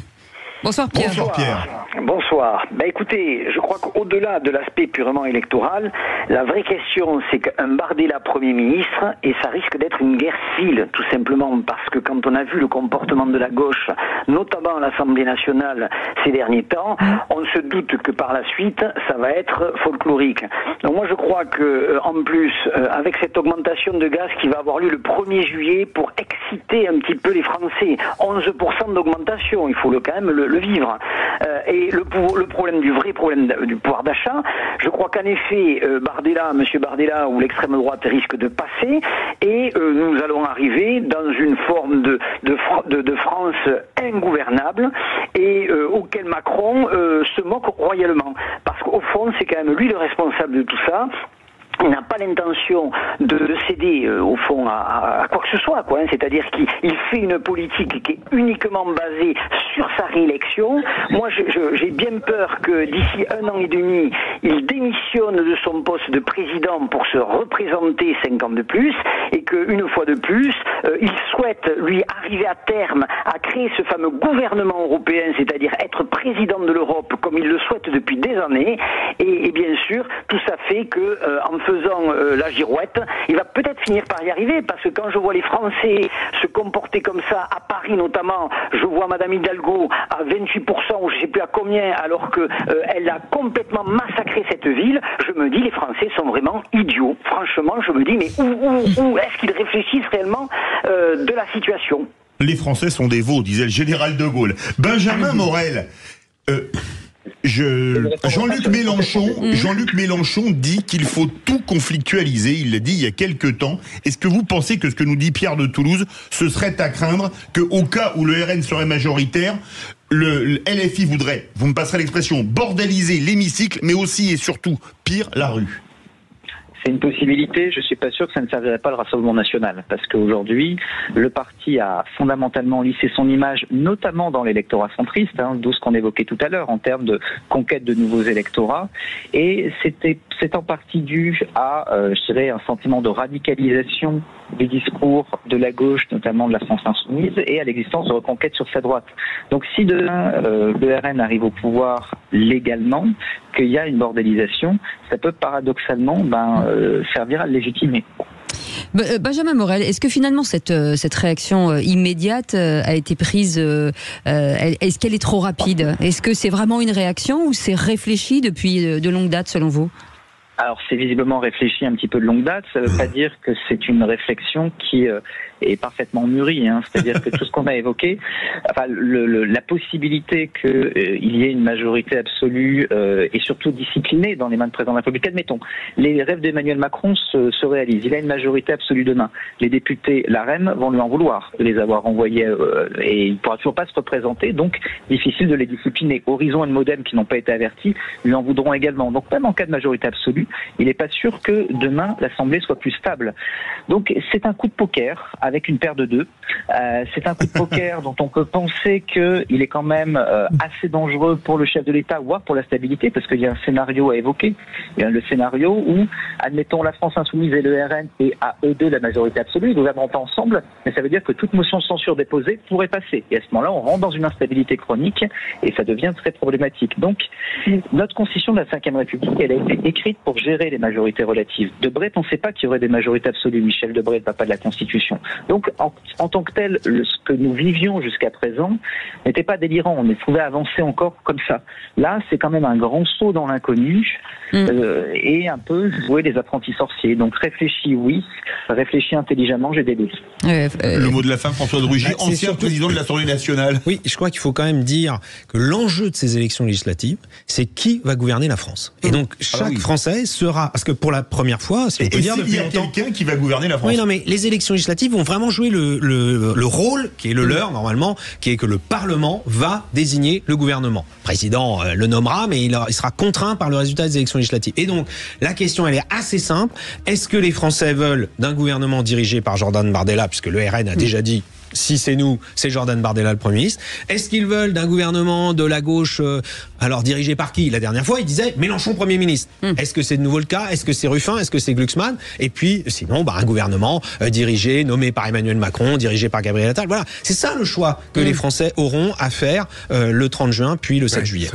Bonsoir Pierre. Bonsoir Pierre. Bonsoir. Écoutez, je crois qu'au-delà de l'aspect purement électoral, la vraie question, c'est qu'un Bardella Premier ministre, et ça risque d'être une guerre civile, tout simplement, parce que quand on a vu le comportement de la gauche, notamment à l'Assemblée nationale ces derniers temps, on se doute que par la suite, ça va être folklorique. Donc moi, je crois que, en plus, avec cette augmentation de gaz qui va avoir lieu le 1er juillet pour exciter un petit peu les Français, 11% d'augmentation, il faut quand même le vivre. Et le problème du vrai problème du pouvoir d'achat, je crois qu'en effet, Monsieur Bardella ou l'extrême droite risque de passer et nous allons arriver dans une forme de France ingouvernable et auquel Macron se moque royalement. Parce qu'au fond, c'est quand même lui le responsable de tout ça. Il n'a pas l'intention de céder au fond à quoi que ce soit, quoi. C'est-à-dire qu'il fait une politique qui est uniquement basée sur sa réélection. Moi, j'ai bien peur que d'ici 1 an et demi, il démissionne de son poste de président pour se représenter 5 ans de plus, et qu'une fois de plus, il souhaite lui arriver à terme à créer ce fameux gouvernement européen, c'est-à-dire être président de l'Europe comme il le souhaite depuis des années. Et bien sûr, tout ça fait que en faisant la girouette, il va peut-être finir par y arriver, parce que quand je vois les Français se comporter comme ça, à Paris notamment, je vois Madame Hidalgo à 28% ou je ne sais plus à combien, alors qu'elle a complètement massacré cette ville, je me dis les Français sont vraiment idiots. Franchement, je me dis, mais où est-ce qu'ils réfléchissent réellement de la situation? Les Français sont des veaux, disait le général de Gaulle. Benjamin Morel, Jean-Luc Mélenchon dit qu'il faut tout conflictualiser. Il l'a dit il y a quelques temps. Est-ce que vous pensez que ce que nous dit Pierre de Toulouse, ce serait à craindre qu'au cas où le RN serait majoritaire, le LFI voudrait, vous me passerez l'expression, bordéliser l'hémicycle, mais aussi et surtout, pire, la rue? C'est une possibilité, je suis pas sûr que ça ne servirait pas le Rassemblement national, parce qu'aujourd'hui, le parti a fondamentalement lissé son image, notamment dans l'électorat centriste, d'où ce qu'on évoquait tout à l'heure, en termes de conquête de nouveaux électorats, et c'est en partie dû à, je dirais, un sentiment de radicalisation du discours de la gauche, notamment de la France insoumise, et à l'existence de reconquête sur sa droite. Donc si demain le RN arrive au pouvoir légalement, qu'il y a une bordélisation, ça peut paradoxalement servir à le légitimer. Benjamin Morel, est-ce que finalement cette réaction immédiate a été prise, est-ce qu'elle est trop rapide? Est-ce que c'est vraiment une réaction ou c'est réfléchi depuis de longue date selon vous? Alors c'est visiblement réfléchi un petit peu de longue date, ça ne veut pas dire que c'est une réflexion qui est parfaitement mûrie, hein. C'est-à-dire que tout ce qu'on a évoqué, enfin la possibilité qu'il y ait une majorité absolue et surtout disciplinée dans les mains du président de la République, admettons, les rêves d'Emmanuel Macron se réalisent, il a une majorité absolue demain, les députés LaREM vont lui en vouloir de les avoir envoyés et il ne pourra toujours pas se représenter, donc difficile de les discipliner. Horizon et le Modem qui n'ont pas été avertis lui en voudront également, donc même en cas de majorité absolue, il n'est pas sûr que demain l'Assemblée soit plus stable. Donc c'est un coup de poker avec une paire de deux. C'est un coup de poker dont on peut penser qu'il est quand même assez dangereux pour le chef de l'État, voire pour la stabilité, parce qu'il y a un scénario à évoquer. Il y a le scénario où, admettons, la France Insoumise et le RN et à eux deux la majorité absolue, ils ne gouverneront pas ensemble, mais ça veut dire que toute motion de censure déposée pourrait passer. Et à ce moment-là, on rentre dans une instabilité chronique et ça devient très problématique. Donc, notre constitution de la Ve République, elle a été écrite pour gérer les majorités relatives. Debré ne pensait pas qu'il y aurait des majorités absolues. Michel Debré, le papa de la Constitution. Donc, en tant que tel, ce que nous vivions jusqu'à présent n'était pas délirant. On pouvait avancer encore comme ça. Là, c'est quand même un grand saut dans l'inconnu et un peu jouer les apprentis sorciers. Donc, réfléchis, oui. Réfléchis intelligemment, j'ai des doutes. Le mot de la fin, François de Rugy, ancien président de l'Assemblée nationale. Oui, je crois qu'il faut quand même dire que l'enjeu de ces élections législatives, c'est qui va gouverner la France. Et donc, chaque Français sera... Parce que pour la première fois, et s'il y a quelqu'un qui va gouverner la France. Oui, non, mais les élections législatives vont vraiment jouer le rôle qui est le leur, normalement, qui est que le Parlement va désigner le gouvernement. Le président le nommera, mais il sera contraint par le résultat des élections législatives. Et donc, la question, elle est assez simple. Est-ce que les Français veulent d'un gouvernement dirigé par Jordan Bardella, puisque le RN a déjà dit... Si c'est nous, c'est Jordan Bardella le Premier ministre. Est-ce qu'ils veulent d'un gouvernement de la gauche, alors dirigé par qui? La dernière fois, ils disaient Mélenchon Premier ministre. Est-ce que c'est de nouveau le cas? Est-ce que c'est Ruffin? Est-ce que c'est Glucksmann? Et puis, sinon, un gouvernement dirigé, nommé par Emmanuel Macron, dirigé par Gabriel Attal. Voilà, c'est ça le choix que les Français auront à faire le 30 juin, puis le 7 juillet.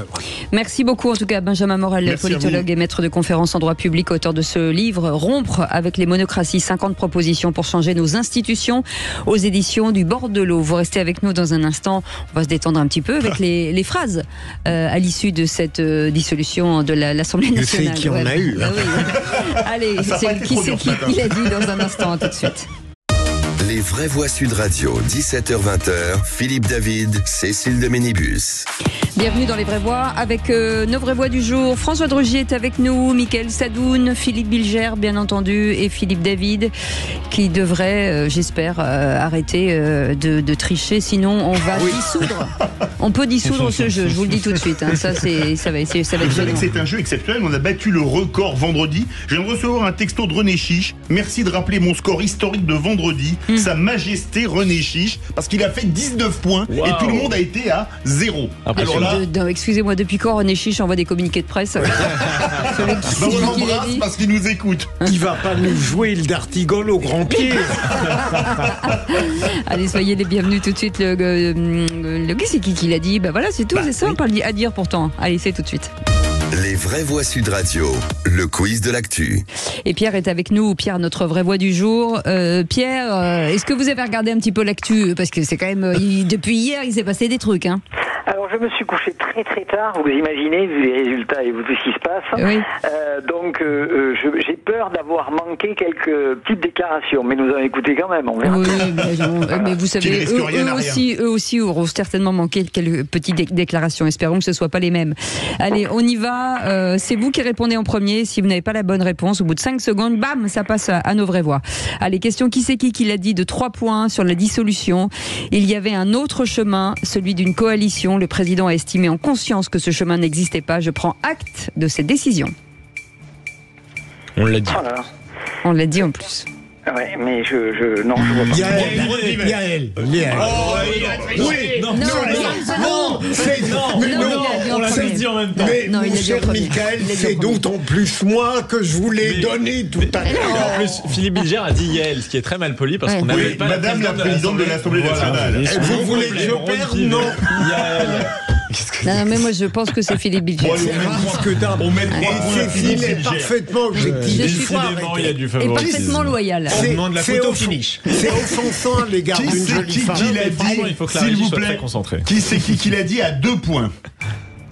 Merci beaucoup, en tout cas, Benjamin Morel, politologue et maître de conférences en droit public, auteur de ce livre Rompre avec les monocraties, 50 propositions pour changer nos institutions, aux éditions du Bord de l'eau. Vous restez avec nous dans un instant. On va se détendre un petit peu avec les phrases à l'issue de cette dissolution de l'Assemblée nationale. C'est qui en a eu. Allez, c'est qui il a dit dans un instant. Tout de suite. Les vraies voix Sud Radio, 17h-20h, Philippe David, Cécile de Ménibus. Bienvenue dans les vraies voix avec nos vraies voix du jour. François de Rugy est avec nous, Mickaël Sadoun, Philippe Bilger bien entendu et Philippe David qui devrait, j'espère, arrêter de tricher. Sinon on va dissoudre. On peut dissoudre ce jeu, je vous le dis tout de suite. Hein. Ça va être Vous savez que c'est un jeu exceptionnel, on a battu le record vendredi. Je viens de recevoir un texto de René Chiche. Merci de rappeler mon score historique de vendredi. Sa Majesté René Chiche, parce qu'il a fait 19 points et tout le monde a été à 0. Alors là... excusez-moi, depuis quand René Chiche envoie des communiqués de presse? On l'embrasse parce qu'il nous écoute. Il va pas nous jouer le d'Artigol au grand pied. Allez, soyez les bienvenus tout de suite. C'est qui l'a dit? Voilà, c'est tout, c'est simple à dire pourtant. Allez, c'est tout de suite. Les vraies voix Sud Radio, le quiz de l'actu. Et Pierre est avec nous. Pierre, notre vraie voix du jour. Pierre, est-ce que vous avez regardé un petit peu l'actu? Parce que c'est quand même, depuis hier, il s'est passé des trucs, hein. Alors, je me suis couché très très tard, vous imaginez, vu les résultats et vu ce qui se passe. Oui. Donc, j'ai peur d'avoir manqué quelques petites déclarations, mais nous allons écouter quand même, on verra. Oui, mais vous savez, eux aussi auront certainement manqué quelques petites déclarations. Espérons que ce ne soit pas les mêmes. Allez, on y va. C'est vous qui répondez en premier. Si vous n'avez pas la bonne réponse, au bout de 5 secondes, bam, ça passe à nos vraies voix. Allez, question qui c'est qui l'a dit de 3 points sur la dissolution. Il y avait un autre chemin, celui d'une coalition. Le président a estimé en conscience que ce chemin n'existait pas. Je prends acte de cette décision. On l'a dit. Voilà. On l'a dit en plus. Ouais, mais je vois pas. Yael. On l'a tous dit en même temps. Mais mon cher Mickaël, c'est d'autant plus moi que je vous l'ai donné tout à l'heure. En plus, Philippe Bilger a dit Yael, ce qui est très mal poli parce qu'on n'avait pas Madame la présidente de l'Assemblée nationale. Vous voulez que je perde? Non. Yael. Non, mais moi, je pense que c'est Philippe Bilger. On met 3 points à Philippe C'est Bilger. parfaitement objectif. Décidément, il y a du Et favoritisme. parfaitement loyal. On demande la photo finish. C'est offensant à l'égard Qui d'une c'est jolie femme. qui l'a dit, il faut que la s'il régie vous soit plaît, très concentrée. qui l'a dit à 2 points.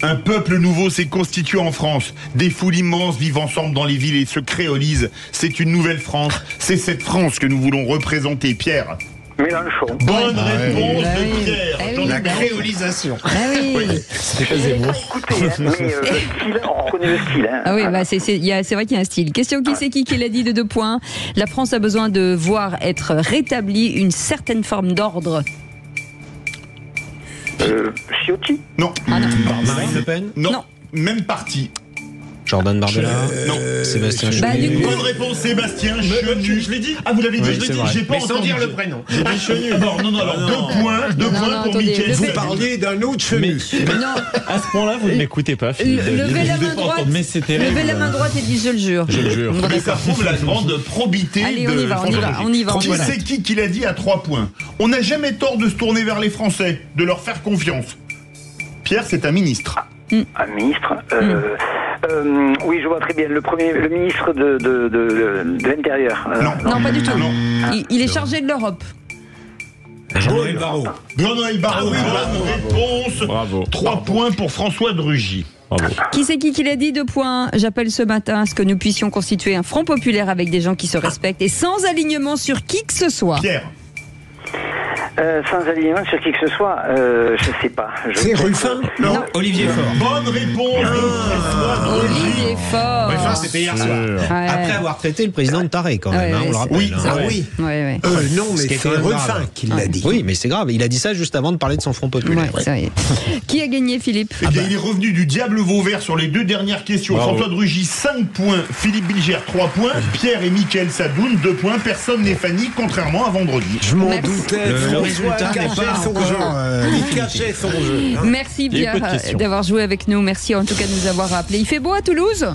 Un peuple nouveau s'est constitué en France. Des foules immenses vivent ensemble dans les villes et se créolisent. C'est une nouvelle France. C'est cette France que nous voulons représenter, Pierre. Mélenchon. Bonne réponse de Pierre. La créolisation. Ah oui. C'était pas Zemmour. Écoutez, mais le style, on reconnaît le style. Hein. Ah oui, bah c'est vrai qu'il y a un style. Question qui c'est qui l'a dit de 2 points. La France a besoin de voir être rétablie une certaine forme d'ordre. Ciotti. Non. Marine Le Pen. Non. Même parti. Jordan Bardella. Non. Sébastien Bah, du Chenu. coup- Bonne réponse, Sébastien Chenu. Je l'ai dit. Ah, vous l'avez dit, Oui, je l'ai c'est dit, vrai. j'ai pas Mais sans entendu. dire le prénom. J'ai dit Chenu. Non, alors 2 points, 2 points pour attendez, Mickaël. Vous levez- parliez d'un autre chenu. Non, À ce point-là, vous ne m'écoutez pas, Philippe. levez la main droite. Mais c'est terrible. Levez la main droite et dites je le jure. Je le jure. Bon, Mais ça d'accord. prouve la grande probité Allez, on de y va, François Rugy. on y va. Qui c'est qui l'a dit à 3 points? On n'a jamais tort de se tourner vers les Français, de leur faire confiance. Pierre, c'est un ministre. Un ministre. Oui, je vois très bien. Le ministre de l'Intérieur. Non, pas du tout. Non. Il est chargé de l'Europe. Jean-Noël Barrot. Jean-Noël Barrot, bonne réponse. Bravo. 3 points pour François de Rugy. Bravo. Qui c'est qui l'a dit 2 points. J'appelle ce matin à ce que nous puissions constituer un front populaire avec des gens qui se respectent et sans alignement sur qui que ce soit. Pierre. Sans alignement sur qui que ce soit, je sais pas. C'est Ruffin. Non. Olivier Faure. Bonne réponse de François de Rugy. Olivier Faure. Enfin, c'était hier soir. Ouais. Après avoir traité le président de taré, quand même, Ouais, hein, on ouais, le rappelle. Oui, hein. Ah oui. Ouais. Non, mais Ce qui est c'est quand même Ruffin grave. qui l'a dit. Oui, mais c'est grave. Il a dit ça juste avant de parler de son Front populaire. Ouais, c'est vrai. Qui a gagné, Philippe? Eh bien, il est revenu du diable Vauvert sur les 2 dernières questions. Bravo. François de Rugy, 5 points. Philippe Bilger, 3 points. Pierre et Mickaël Sadoun, 2 points. Personne n'est Fanny, contrairement à vendredi. Je m'en Merci. doutais. Le François résultat n'est cachait pas son encore, jeu. Il définitif. cachait son jeu. Merci Il y a eu peu de Pierre questions. d'avoir joué avec nous. Merci en tout cas de nous avoir appelés. Il fait beau à Toulouse?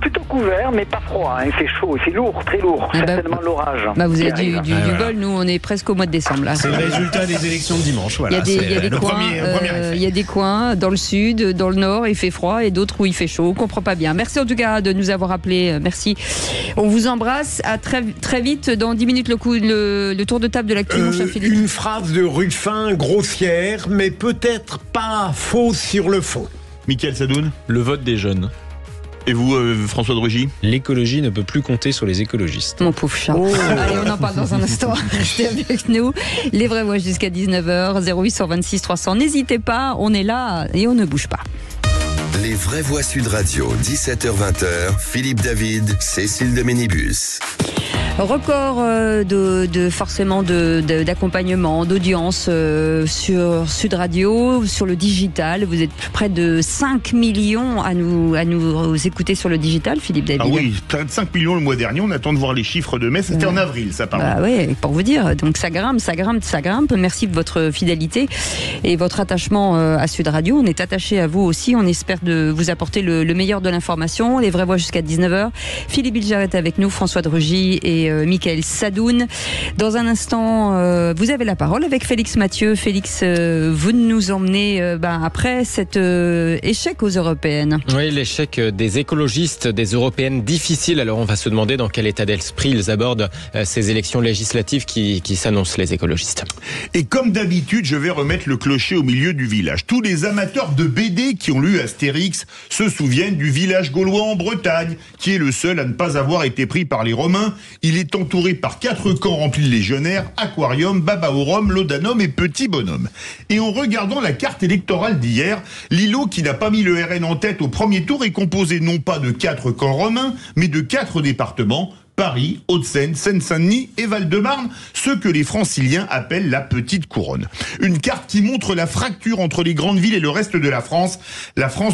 Plutôt couvert, mais pas froid. Hein. Il fait chaud, il fait lourd, très lourd. Ah bah, Certainement l'orage. Bah vous qui avez du arrive. bol, nous on est presque au mois de décembre là. C'est le résultat des élections de dimanche. Il y Voilà, a des, il y a des le coins, premier effet. il y a des coins dans le sud, dans le nord, il fait froid et d'autres où il fait chaud. On comprend pas bien. Merci en tout cas de nous avoir appelés. Merci. On vous embrasse. À très vite. Dans 10 minutes, le tour de table de l'actu, mon cher Philippe. Une phrase de Ruffin grossière, mais peut-être pas fausse sur le fond. Mickaël Sadoun. Le vote des jeunes. Et vous, François de Rugy? L'écologie ne peut plus compter sur les écologistes. Mon pauvre chat. Allez, on en parle dans un instant. Restez avec nous. Les vraies voix jusqu'à 19h. 0826 300. N'hésitez pas. On est là et on ne bouge pas. Les vraies voix Sud Radio, 17h-20h, Philippe David, Cécile de Ménibus. Record forcément d'accompagnement, d'audience sur Sud Radio, sur le digital. Vous êtes près de 5 millions à nous écouter sur le digital, Philippe David. Ah oui, près de 5 millions le mois dernier. On attend de voir les chiffres de mai. C'était en avril, ça par Bah ouais, pour vous dire. Donc ça grimpe. Merci de votre fidélité et votre attachement à Sud Radio. On est attaché à vous aussi. On espère de vous apporter le meilleur de l'information. Les vraies voix jusqu'à 19h. Philippe Bilger est avec nous, François de Rugy et Mickaël Sadoun. Dans un instant, vous avez la parole avec Félix Mathieu. Félix, vous nous emmenez après cet échec aux européennes. Oui, l'échec des écologistes, des européennes difficiles. Alors on va se demander dans quel état d'esprit ils abordent ces élections législatives qui s'annoncent, les écologistes. Et comme d'habitude, je vais remettre le clocher au milieu du village. Tous les amateurs de BD qui ont lu Astérix se souviennent du village gaulois en Bretagne, qui est le seul à ne pas avoir été pris par les Romains. Il est entouré par 4 camps remplis de légionnaires, aquarium, baba au rhum, laudanum et petit bonhomme. Et en regardant la carte électorale d'hier, l'îlot qui n'a pas mis le RN en tête au premier tour est composé non pas de 4 camps romains, mais de 4 départements: Paris, Hauts-de-Seine, Seine-Saint-Denis et Val-de-Marne, ceux que les franciliens appellent la petite couronne. Une carte qui montre la fracture entre les grandes villes et le reste de la France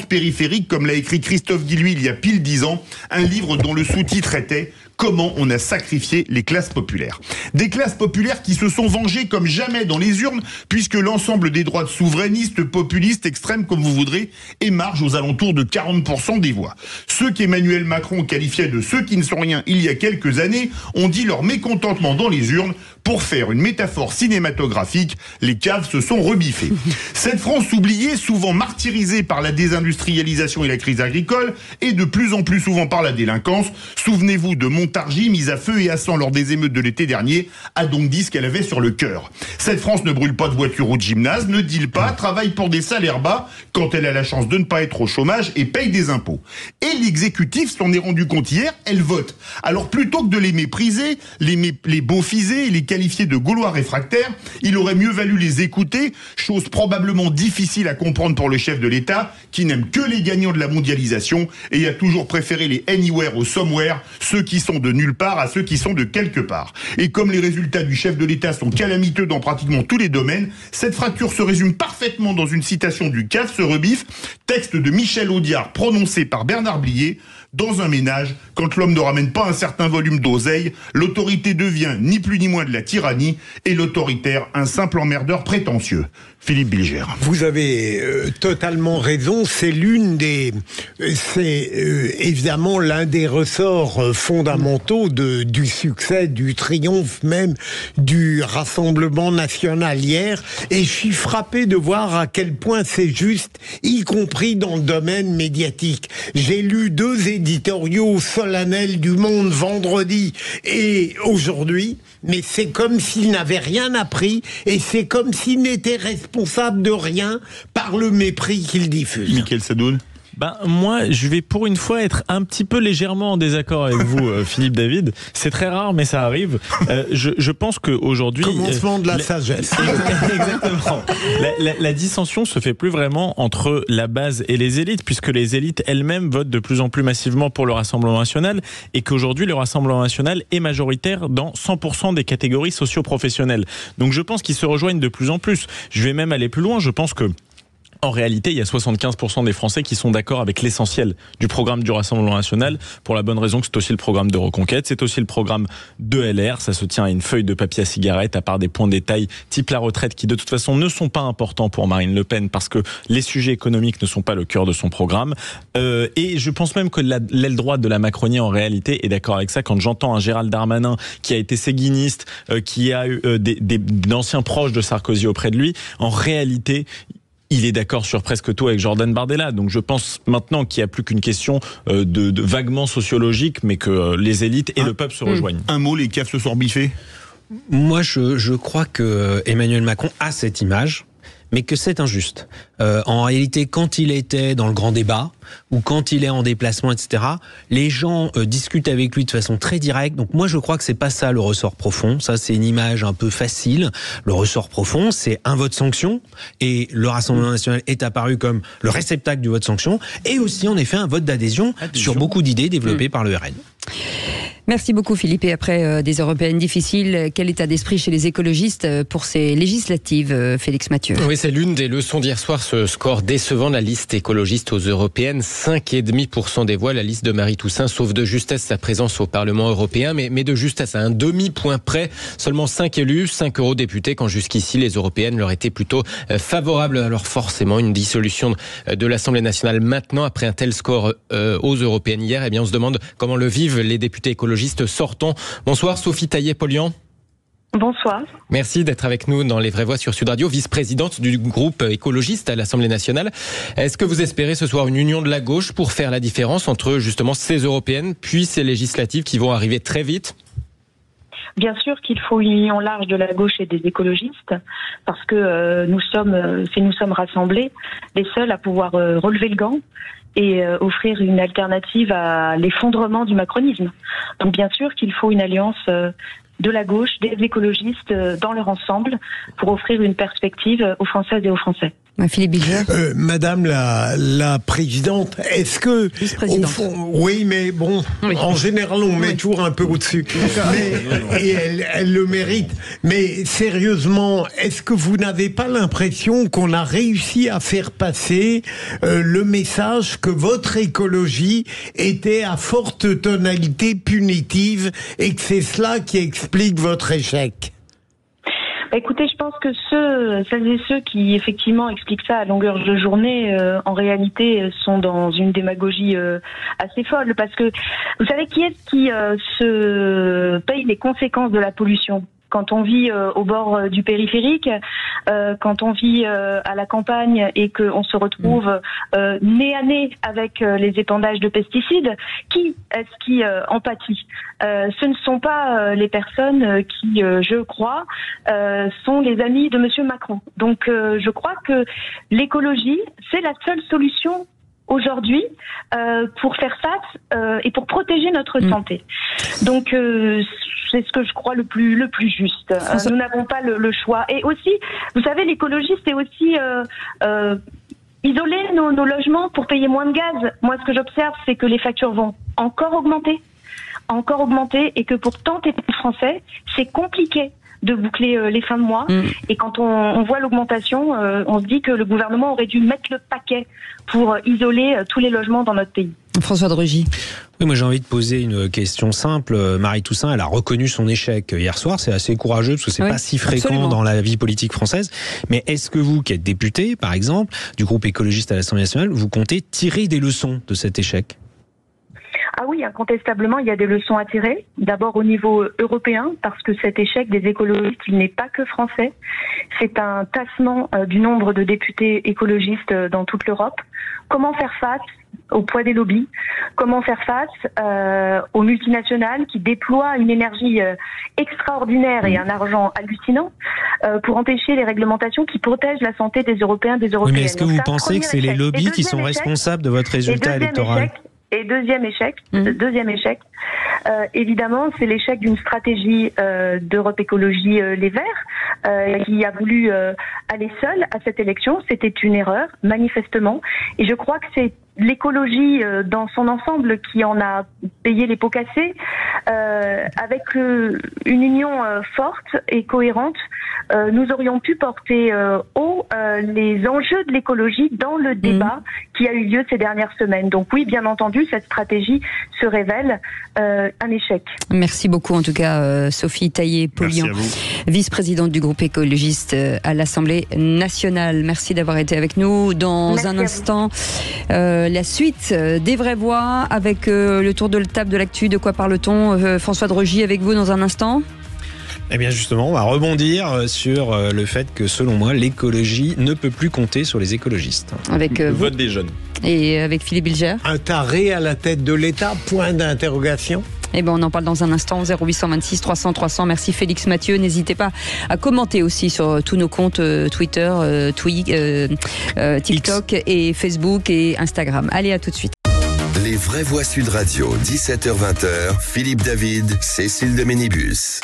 périphérique, comme l'a écrit Christophe Guilluy il y a pile 10 ans, un livre dont le sous-titre était « Comment on a sacrifié les classes populaires ». Des classes populaires qui se sont vengées comme jamais dans les urnes, puisque l'ensemble des droites souverainistes, populistes, extrêmes, comme vous voudrez, émargent aux alentours de 40% des voix. Ceux qu'Emmanuel Macron qualifiait de ceux qui ne sont rien il y a quelques quelques années ont dit leur mécontentement dans les urnes. Pour faire une métaphore cinématographique, les caves se sont rebiffées. Cette France oubliée, souvent martyrisée par la désindustrialisation et la crise agricole, et de plus en plus souvent par la délinquance, souvenez-vous de Montargis, mise à feu et à sang lors des émeutes de l'été dernier, a donc dit ce qu'elle avait sur le cœur. Cette France ne brûle pas de voitures ou de gymnase, ne deal pas, travaille pour des salaires bas quand elle a la chance de ne pas être au chômage et paye des impôts. Et l'exécutif s'en est rendu compte hier, elle vote. Alors plutôt que de les mépriser, les beaufiser et les qualifier de Gaulois réfractaires, il aurait mieux valu les écouter, chose probablement difficile à comprendre pour le chef de l'État, qui n'aime que les gagnants de la mondialisation et a toujours préféré les anywhere aux somewhere, ceux qui sont de nulle part à ceux qui sont de quelque part. Et comme les résultats du chef de l'État sont calamiteux dans pratiquement tous les domaines, cette fracture se résume parfaitement dans une citation du CAF se rebiffe, texte de Michel Audiard prononcé par Bernard Blier. Dans un ménage, quand l'homme ne ramène pas un certain volume d'oseille, l'autorité devient ni plus ni moins de la tyrannie et l'autoritaire un simple emmerdeur prétentieux. Philippe Bilger. Vous avez totalement raison. C'est évidemment l'un des ressorts fondamentaux du succès, du triomphe même du Rassemblement national hier. Et je suis frappé de voir à quel point c'est juste, y compris dans le domaine médiatique. J'ai lu 2 éditoriaux solennels du Monde vendredi et aujourd'hui, mais c'est comme s'il n'avait rien appris et c'est comme s'il n'était responsable de rien par le mépris qu'il diffuse. Mickaël Sadoun. Moi, je vais pour une fois être un petit peu légèrement en désaccord avec vous, Philippe David. C'est très rare, mais ça arrive. Je pense qu'aujourd'hui... Commencement de la sagesse. Exactement. La dissension se fait plus vraiment entre la base et les élites, puisque les élites elles-mêmes votent de plus en plus massivement pour le Rassemblement national, et qu'aujourd'hui, le Rassemblement national est majoritaire dans 100% des catégories socio-professionnelles. Donc je pense qu'ils se rejoignent de plus en plus. Je vais même aller plus loin. Je pense que en réalité, il y a 75% des Français qui sont d'accord avec l'essentiel du programme du Rassemblement national, pour la bonne raison que c'est aussi le programme de Reconquête, c'est aussi le programme de LR, ça se tient à une feuille de papier à cigarette, à part des points détails type la retraite, qui de toute façon ne sont pas importants pour Marine Le Pen, parce que les sujets économiques ne sont pas le cœur de son programme. Et je pense même que l'aile droite de la Macronie, en réalité, est d'accord avec ça. Quand j'entends un Gérald Darmanin qui a été séguiniste, qui a eu d'anciens proches de Sarkozy auprès de lui, en réalité... il est d'accord sur presque tout avec Jordan Bardella. Donc je pense maintenant qu'il n'y a plus qu'une question de vaguement sociologique, mais que les élites et le peuple se rejoignent. Un mot, les caves se sont rebiffés ? Moi, je crois que Emmanuel Macron a cette image, mais que c'est injuste. En réalité, quand il était dans le grand débat, ou quand il est en déplacement, etc., les gens discutent avec lui de façon très directe. Donc moi, je crois que c'est pas ça le ressort profond. Ça, c'est une image un peu facile. Le ressort profond, c'est un vote sanction, et le Rassemblement national est apparu comme le réceptacle du vote sanction, et aussi, en effet, un vote d'adhésion sur beaucoup d'idées développées par le RN. Merci beaucoup Philippe. Et après des européennes difficiles, quel état d'esprit chez les écologistes pour ces législatives, Félix Mathieu? Oui, c'est l'une des leçons d'hier soir, ce score décevant de la liste écologiste aux européennes. 5,5% des voix, la liste de Marie Toussaint sauve de justesse sa présence au Parlement européen, mais de justesse à un demi-point près. Seulement 5 élus, 5 eurodéputés, quand jusqu'ici les européennes leur étaient plutôt favorables. Alors forcément, une dissolution de l'Assemblée nationale maintenant, après un tel score aux européennes hier, eh bien on se demande comment le vivent les députés écologistes sortants. Bonsoir Sophie Taillé-Polian. Bonsoir. Merci d'être avec nous dans Les Vraies Voix sur Sud Radio, vice-présidente du groupe écologiste à l'Assemblée nationale. Est-ce que vous espérez ce soir une union de la gauche pour faire la différence entre justement ces européennes puis ces législatives qui vont arriver très vite ? Bien sûr qu'il faut une union large de la gauche et des écologistes, parce que nous sommes rassemblés, les seuls à pouvoir relever le gant et offrir une alternative à l'effondrement du macronisme. Donc bien sûr qu'il faut une alliance de la gauche, des écologistes dans leur ensemble pour offrir une perspective aux Françaises et aux Français. Philippe Bilger. Madame la présidente, est-ce que au fond, oui, mais bon, oui. En général, on met toujours un peu au-dessus. Et elle le mérite. Mais sérieusement, est-ce que vous n'avez pas l'impression qu'on a réussi à faire passer le message que votre écologie était à forte tonalité punitive et que c'est cela qui explique votre échec? Écoutez, je pense que celles et ceux qui effectivement expliquent ça à longueur de journée, en réalité, sont dans une démagogie assez folle. Parce que vous savez qui est-ce qui se paye les conséquences de la pollution ? Quand on vit au bord du périphérique, quand on vit à la campagne et qu'on se retrouve nez à nez avec les épandages de pesticides, qui est-ce qui en pâtit ? Ce ne sont pas les personnes qui, je crois, sont les amis de Monsieur Macron. Donc je crois que l'écologie, c'est la seule solution aujourd'hui pour faire face et pour protéger notre santé. Donc c'est ce que je crois le plus juste. Nous n'avons pas le choix. Et aussi, vous savez, l'écologie, c'est aussi isoler nos logements pour payer moins de gaz. Moi, ce que j'observe, c'est que les factures vont encore augmenter, et que pour tant de Français, c'est compliqué de boucler les fins de mois. Et quand on voit l'augmentation, on se dit que le gouvernement aurait dû mettre le paquet pour isoler tous les logements dans notre pays. François de Rugy. Oui, moi j'ai envie de poser une question simple. Marie Toussaint, elle a reconnu son échec hier soir. C'est assez courageux parce que c'est pas si fréquent dans la vie politique française. Mais est-ce que vous, qui êtes député, par exemple, du groupe écologiste à l'Assemblée nationale, vous comptez tirer des leçons de cet échec ? Ah oui, incontestablement, il y a des leçons à tirer. D'abord au niveau européen, parce que cet échec des écologistes, il n'est pas que français. C'est un tassement du nombre de députés écologistes dans toute l'Europe. Comment faire face au poids des lobbies? Comment faire face aux multinationales qui déploient une énergie extraordinaire et un argent hallucinant pour empêcher les réglementations qui protègent la santé des Européens, des Européennes? Oui, mais est-ce que vous pensez que c'est les lobbies qui sont responsables de votre résultat électoral? Et deuxième échec, évidemment, c'est l'échec d'une stratégie d'Europe Écologie Les Verts qui a voulu aller seule à cette élection. C'était une erreur, manifestement. Et je crois que c'est l'écologie dans son ensemble qui en a payé les pots cassés. Avec une union forte et cohérente, nous aurions pu porter haut les enjeux de l'écologie dans le débat qui a eu lieu ces dernières semaines. Donc oui, bien entendu, cette stratégie se révèle un échec. Merci beaucoup en tout cas Sophie Taillé-Polian, vice-présidente du groupe écologiste à l'Assemblée nationale. Merci d'avoir été avec nous. Dans un instant, la suite des vraies voix avec le tour de table de l'actu. De quoi parle-t-on? François de Rugy avec vous dans un instant. Eh bien justement, on va rebondir sur le fait que selon moi, l'écologie ne peut plus compter sur les écologistes. Avec le vote des jeunes. Et avec Philippe Bilger. Un taré à la tête de l'État, point d'interrogation. Eh ben on en parle dans un instant, 0826 300 300. Merci Félix Mathieu. N'hésitez pas à commenter aussi sur tous nos comptes Twitter, TikTok et Facebook et Instagram. Allez, à tout de suite. Les vraies voix Sud Radio, 17h-20h, Philippe David, Cécile de Ménibus.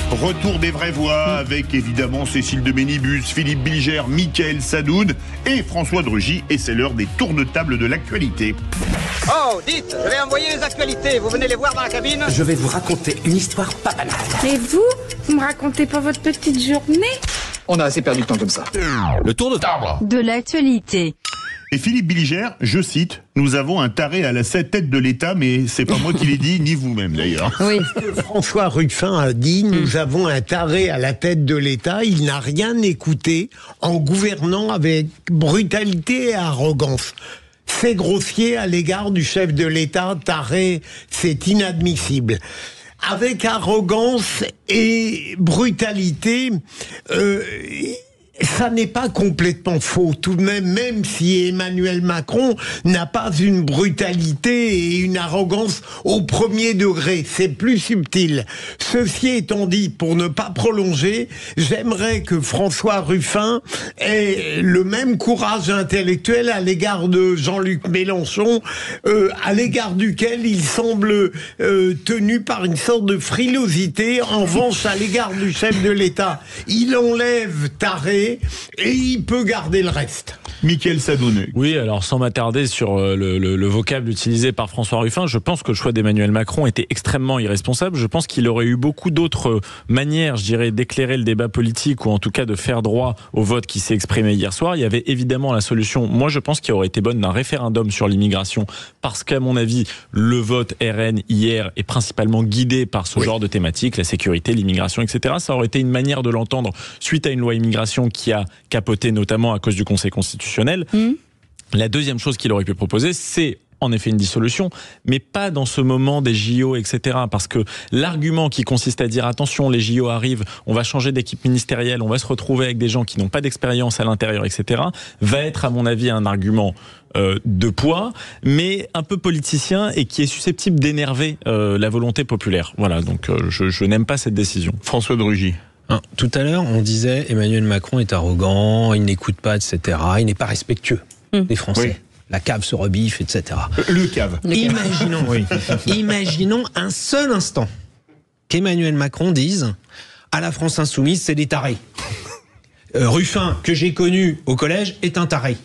Retour des vraies voix avec évidemment Cécile de Ménibus, Philippe Bilger, Mickaël Sadoun et François de Rugy. Et c'est l'heure des tours de table de l'actualité. Oh, dites, je vais envoyer les actualités. Vous venez les voir dans la cabine? Je vais vous raconter une histoire pas banale. Et vous me racontez pas votre petite journée? On a assez perdu de temps comme ça. Le tour de table de l'actualité. Et Philippe Bilger, je cite, nous avons un taré à la tête de l'État, mais c'est pas moi qui l'ai dit, ni vous-même d'ailleurs. Oui. François Ruffin a dit, nous avons un taré à la tête de l'État, il n'a rien écouté en gouvernant avec brutalité et arrogance. C'est grossier à l'égard du chef de l'État, taré, c'est inadmissible. Avec arrogance et brutalité, ça n'est pas complètement faux tout de même, même si Emmanuel Macron n'a pas une brutalité et une arrogance au premier degré, c'est plus subtil. Ceci étant dit, pour ne pas prolonger, j'aimerais que François Ruffin ait le même courage intellectuel à l'égard de Jean-Luc Mélenchon, à l'égard duquel il semble tenu par une sorte de frilosité. En revanche, à l'égard du chef de l'État, il enlève taré, moitié et il peut garder le reste. Mickaël Sadoun. Oui, alors sans m'attarder sur le vocable utilisé par François Ruffin, je pense que le choix d'Emmanuel Macron était extrêmement irresponsable. Je pense qu'il aurait eu beaucoup d'autres manières, je dirais, d'éclairer le débat politique ou en tout cas de faire droit au vote qui s'est exprimé hier soir. Il y avait évidemment la solution, moi je pense qu'il aurait été bonne, d'un référendum sur l'immigration parce qu'à mon avis, le vote RN hier est principalement guidé par ce genre de thématiques, la sécurité, l'immigration, etc. Ça aurait été une manière de l'entendre suite à une loi immigration qui a capoté notamment à cause du Conseil constitutionnel. La deuxième chose qu'il aurait pu proposer, c'est en effet une dissolution, mais pas dans ce moment des JO, etc. Parce que l'argument qui consiste à dire attention, les JO arrivent, on va changer d'équipe ministérielle, on va se retrouver avec des gens qui n'ont pas d'expérience à l'intérieur, etc., va être à mon avis un argument de poids, mais un peu politicien et qui est susceptible d'énerver la volonté populaire. Voilà, donc je n'aime pas cette décision. François de Rugy. Tout à l'heure, on disait Emmanuel Macron est arrogant, il n'écoute pas, etc. Il n'est pas respectueux des Français. Oui. La cave se rebiffe, etc. Le cave. Imaginons un seul instant qu'Emmanuel Macron dise à la France insoumise, c'est des tarés. Ruffin, que j'ai connu au collège, est un taré.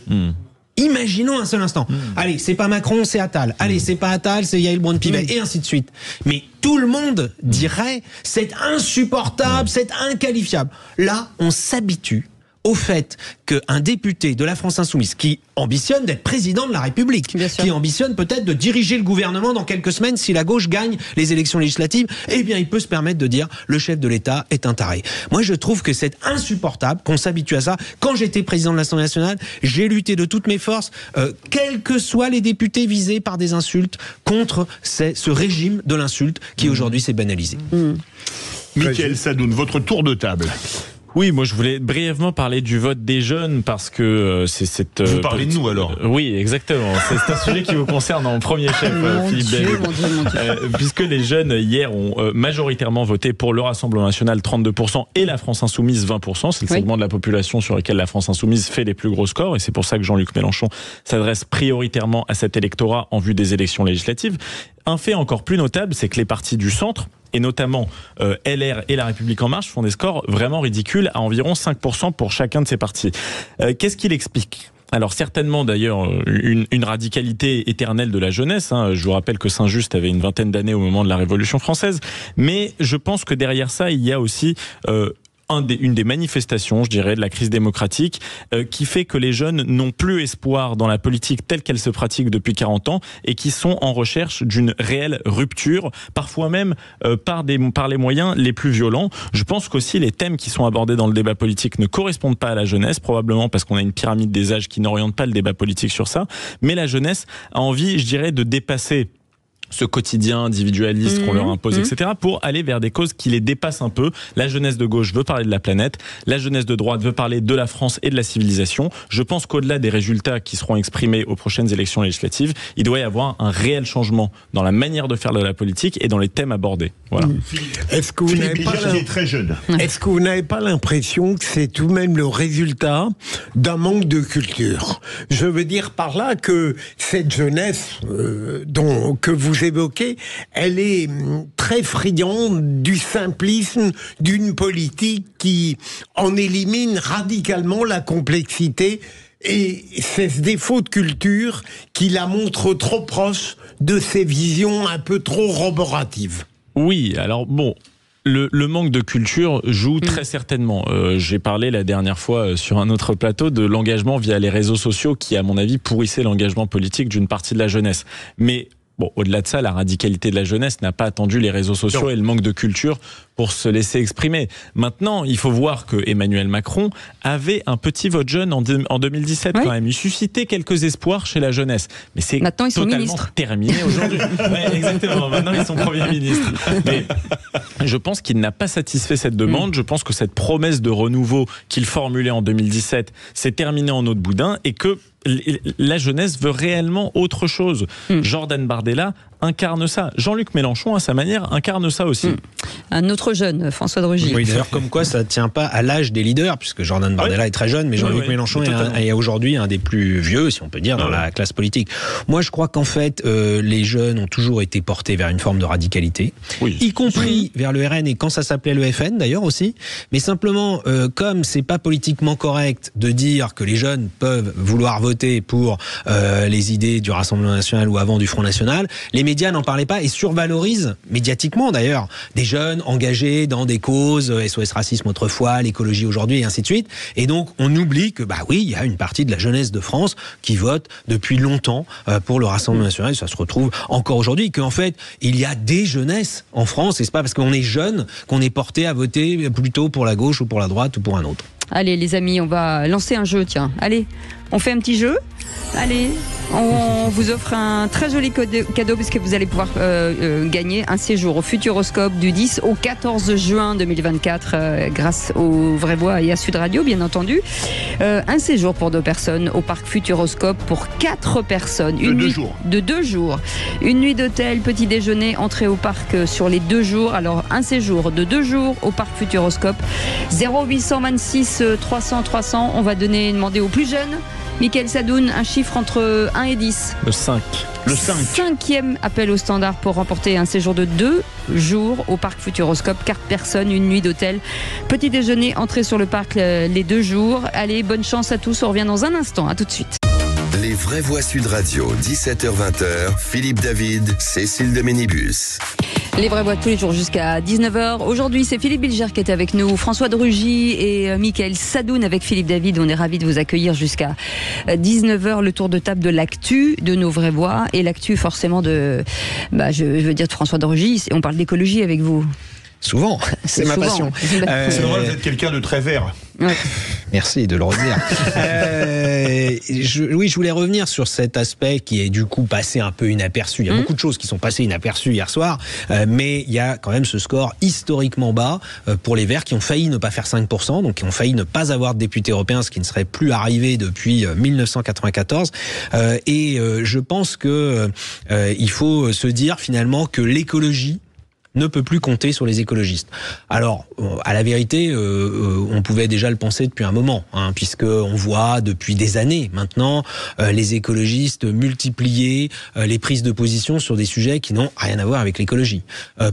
Imaginons un seul instant. Allez, c'est pas Macron, c'est Attal. Allez, c'est pas Attal, c'est Yael Braun-Pivet, et ainsi de suite. Mais tout le monde dirait c'est insupportable, c'est inqualifiable. Là, on s'habitue au fait qu'un député de la France insoumise qui ambitionne d'être président de la République, qui ambitionne peut-être de diriger le gouvernement dans quelques semaines si la gauche gagne les élections législatives, eh bien il peut se permettre de dire le chef de l'État est un taré. Moi je trouve que c'est insupportable qu'on s'habitue à ça. Quand j'étais président de l'Assemblée nationale, j'ai lutté de toutes mes forces, quels que soient les députés visés par des insultes, contre ce régime de l'insulte qui aujourd'hui s'est banalisé. Mickaël Sadoun, votre tour de table. Oui, moi je voulais brièvement parler du vote des jeunes parce que c'est cette... Vous parlez de nous alors. Oui, exactement. C'est un sujet qui vous concerne en premier chef, Philippe Bel. Puisque les jeunes hier ont majoritairement voté pour le Rassemblement national 32% et la France insoumise 20%. C'est le segment de la population sur lequel la France insoumise fait les plus gros scores et c'est pour ça que Jean-Luc Mélenchon s'adresse prioritairement à cet électorat en vue des élections législatives. Un fait encore plus notable, c'est que les partis du centre, et notamment LR et La République En Marche, font des scores vraiment ridicules à environ 5% pour chacun de ces partis. Qu'est-ce qu'il explique ? Alors certainement d'ailleurs une radicalité éternelle de la jeunesse. Je vous rappelle que Saint-Just avait une vingtaine d'années au moment de la Révolution française. Mais je pense que derrière ça, il y a aussi... une des manifestations, je dirais, de la crise démocratique qui fait que les jeunes n'ont plus espoir dans la politique telle qu'elle se pratique depuis 40 ans et qui sont en recherche d'une réelle rupture, parfois même par les moyens les plus violents. Je pense qu'aussi les thèmes qui sont abordés dans le débat politique ne correspondent pas à la jeunesse, probablement parce qu'on a une pyramide des âges qui n'oriente pas le débat politique sur ça, mais la jeunesse a envie, je dirais, de dépasser ce quotidien individualiste qu'on leur impose, etc., pour aller vers des causes qui les dépassent un peu. La jeunesse de gauche veut parler de la planète, la jeunesse de droite veut parler de la France et de la civilisation. Je pense qu'au-delà des résultats qui seront exprimés aux prochaines élections législatives, il doit y avoir un réel changement dans la manière de faire de la politique et dans les thèmes abordés. Voilà. Est-ce que vous n'avez pas l'impression que c'est tout de même le résultat d'un manque de culture? Je veux dire par là que cette jeunesse que vous évoquez, elle est très friande du simplisme d'une politique qui en élimine radicalement la complexité, et c'est ce défaut de culture qui la montre trop proche de ces visions un peu trop roboratives. Oui, alors bon... Le manque de culture joue très certainement. J'ai parlé la dernière fois sur un autre plateau de l'engagement via les réseaux sociaux qui, à mon avis, pourrissait l'engagement politique d'une partie de la jeunesse. Mais bon, au-delà de ça, la radicalité de la jeunesse n'a pas attendu les réseaux sociaux et le manque de culture pour se laisser exprimer. Maintenant, il faut voir que Emmanuel Macron avait un petit vote jeune en 2017 quand même. Il suscitait quelques espoirs chez la jeunesse. Mais c'est totalement terminé aujourd'hui. Exactement. Maintenant, ils sont Premier ministre. Mais je pense qu'il n'a pas satisfait cette demande. Je pense que cette promesse de renouveau qu'il formulait en 2017 s'est terminée en eau de boudin et que la jeunesse veut réellement autre chose. Jordan Bardella incarne ça. Jean-Luc Mélenchon, à sa manière, incarne ça aussi. Un autre jeune, François de Rugy. Oui, d'ailleurs, comme quoi ça ne tient pas à l'âge des leaders, puisque Jordan Bardella est très jeune, mais Jean-Luc Mélenchon est aujourd'hui un des plus vieux, si on peut dire, dans la classe politique. Moi, je crois qu'en fait, les jeunes ont toujours été portés vers une forme de radicalité, y compris vers le RN et quand ça s'appelait le FN d'ailleurs aussi. Mais simplement, comme c'est pas politiquement correct de dire que les jeunes peuvent vouloir voter pour les idées du Rassemblement national ou avant du Front national, les médias n'en parlaient pas et survalorisent médiatiquement d'ailleurs des jeunes engagés dans des causes, SOS Racisme autrefois, l'écologie aujourd'hui et ainsi de suite. Et donc on oublie que il y a une partie de la jeunesse de France qui vote depuis longtemps pour le Rassemblement national. Et ça se retrouve encore aujourd'hui qu'en fait il y a des jeunesses en France et c'est pas parce qu'on est jeune qu'on est porté à voter plutôt pour la gauche ou pour la droite ou pour un autre. Allez les amis, on va lancer un jeu, tiens. Allez, on fait un petit jeu. Allez, on vous offre un très joli cadeau puisque vous allez pouvoir gagner un séjour au Futuroscope du 10 au 14 juin 2024 grâce aux Vraies Voix et à Sud Radio, bien entendu. Un séjour pour 2 personnes au parc Futuroscope pour 4 personnes. De 2 jours. Une nuit d'hôtel, petit déjeuner, entrée au parc sur les 2 jours. Alors, un séjour de 2 jours au parc Futuroscope. 0826 300 300. On va demander aux plus jeunes. Michael Sadoun, un chiffre entre 1 et 10. Le 5. Le 5. 5e appel au standard pour remporter un séjour de 2 jours au parc Futuroscope. 4 personnes, une nuit d'hôtel. Petit déjeuner, entrée sur le parc les 2 jours. Allez, bonne chance à tous. On revient dans un instant. À tout de suite. Les Vraies Voix Sud Radio, 17h-20h, Philippe David, Cécile de Ménibus. Les Vraies Voix tous les jours jusqu'à 19h. Aujourd'hui, c'est Philippe Bilger qui est avec nous, François de Rugy et Michael Sadoun avec Philippe David. On est ravis de vous accueillir jusqu'à 19h. Le tour de table de l'actu de nos Vraies Voix et l'actu forcément de, je veux dire de François de Rugy. On parle d'écologie avec vous. Souvent, c'est ma passion. C'est vrai, vous êtes quelqu'un de très vert. Ouais. Merci de le redire. Je voulais revenir sur cet aspect qui est du coup passé un peu inaperçu. Il y a beaucoup de choses qui sont passées inaperçues hier soir, mais il y a quand même ce score historiquement bas pour les Verts qui ont failli ne pas faire 5%, donc qui ont failli ne pas avoir de député européen, ce qui ne serait plus arrivé depuis 1994. Et je pense que il faut se dire finalement que l'écologie ne peut plus compter sur les écologistes. Alors, à la vérité, on pouvait déjà le penser depuis un moment, puisque on voit depuis des années maintenant les écologistes multiplier les prises de position sur des sujets qui n'ont rien à voir avec l'écologie.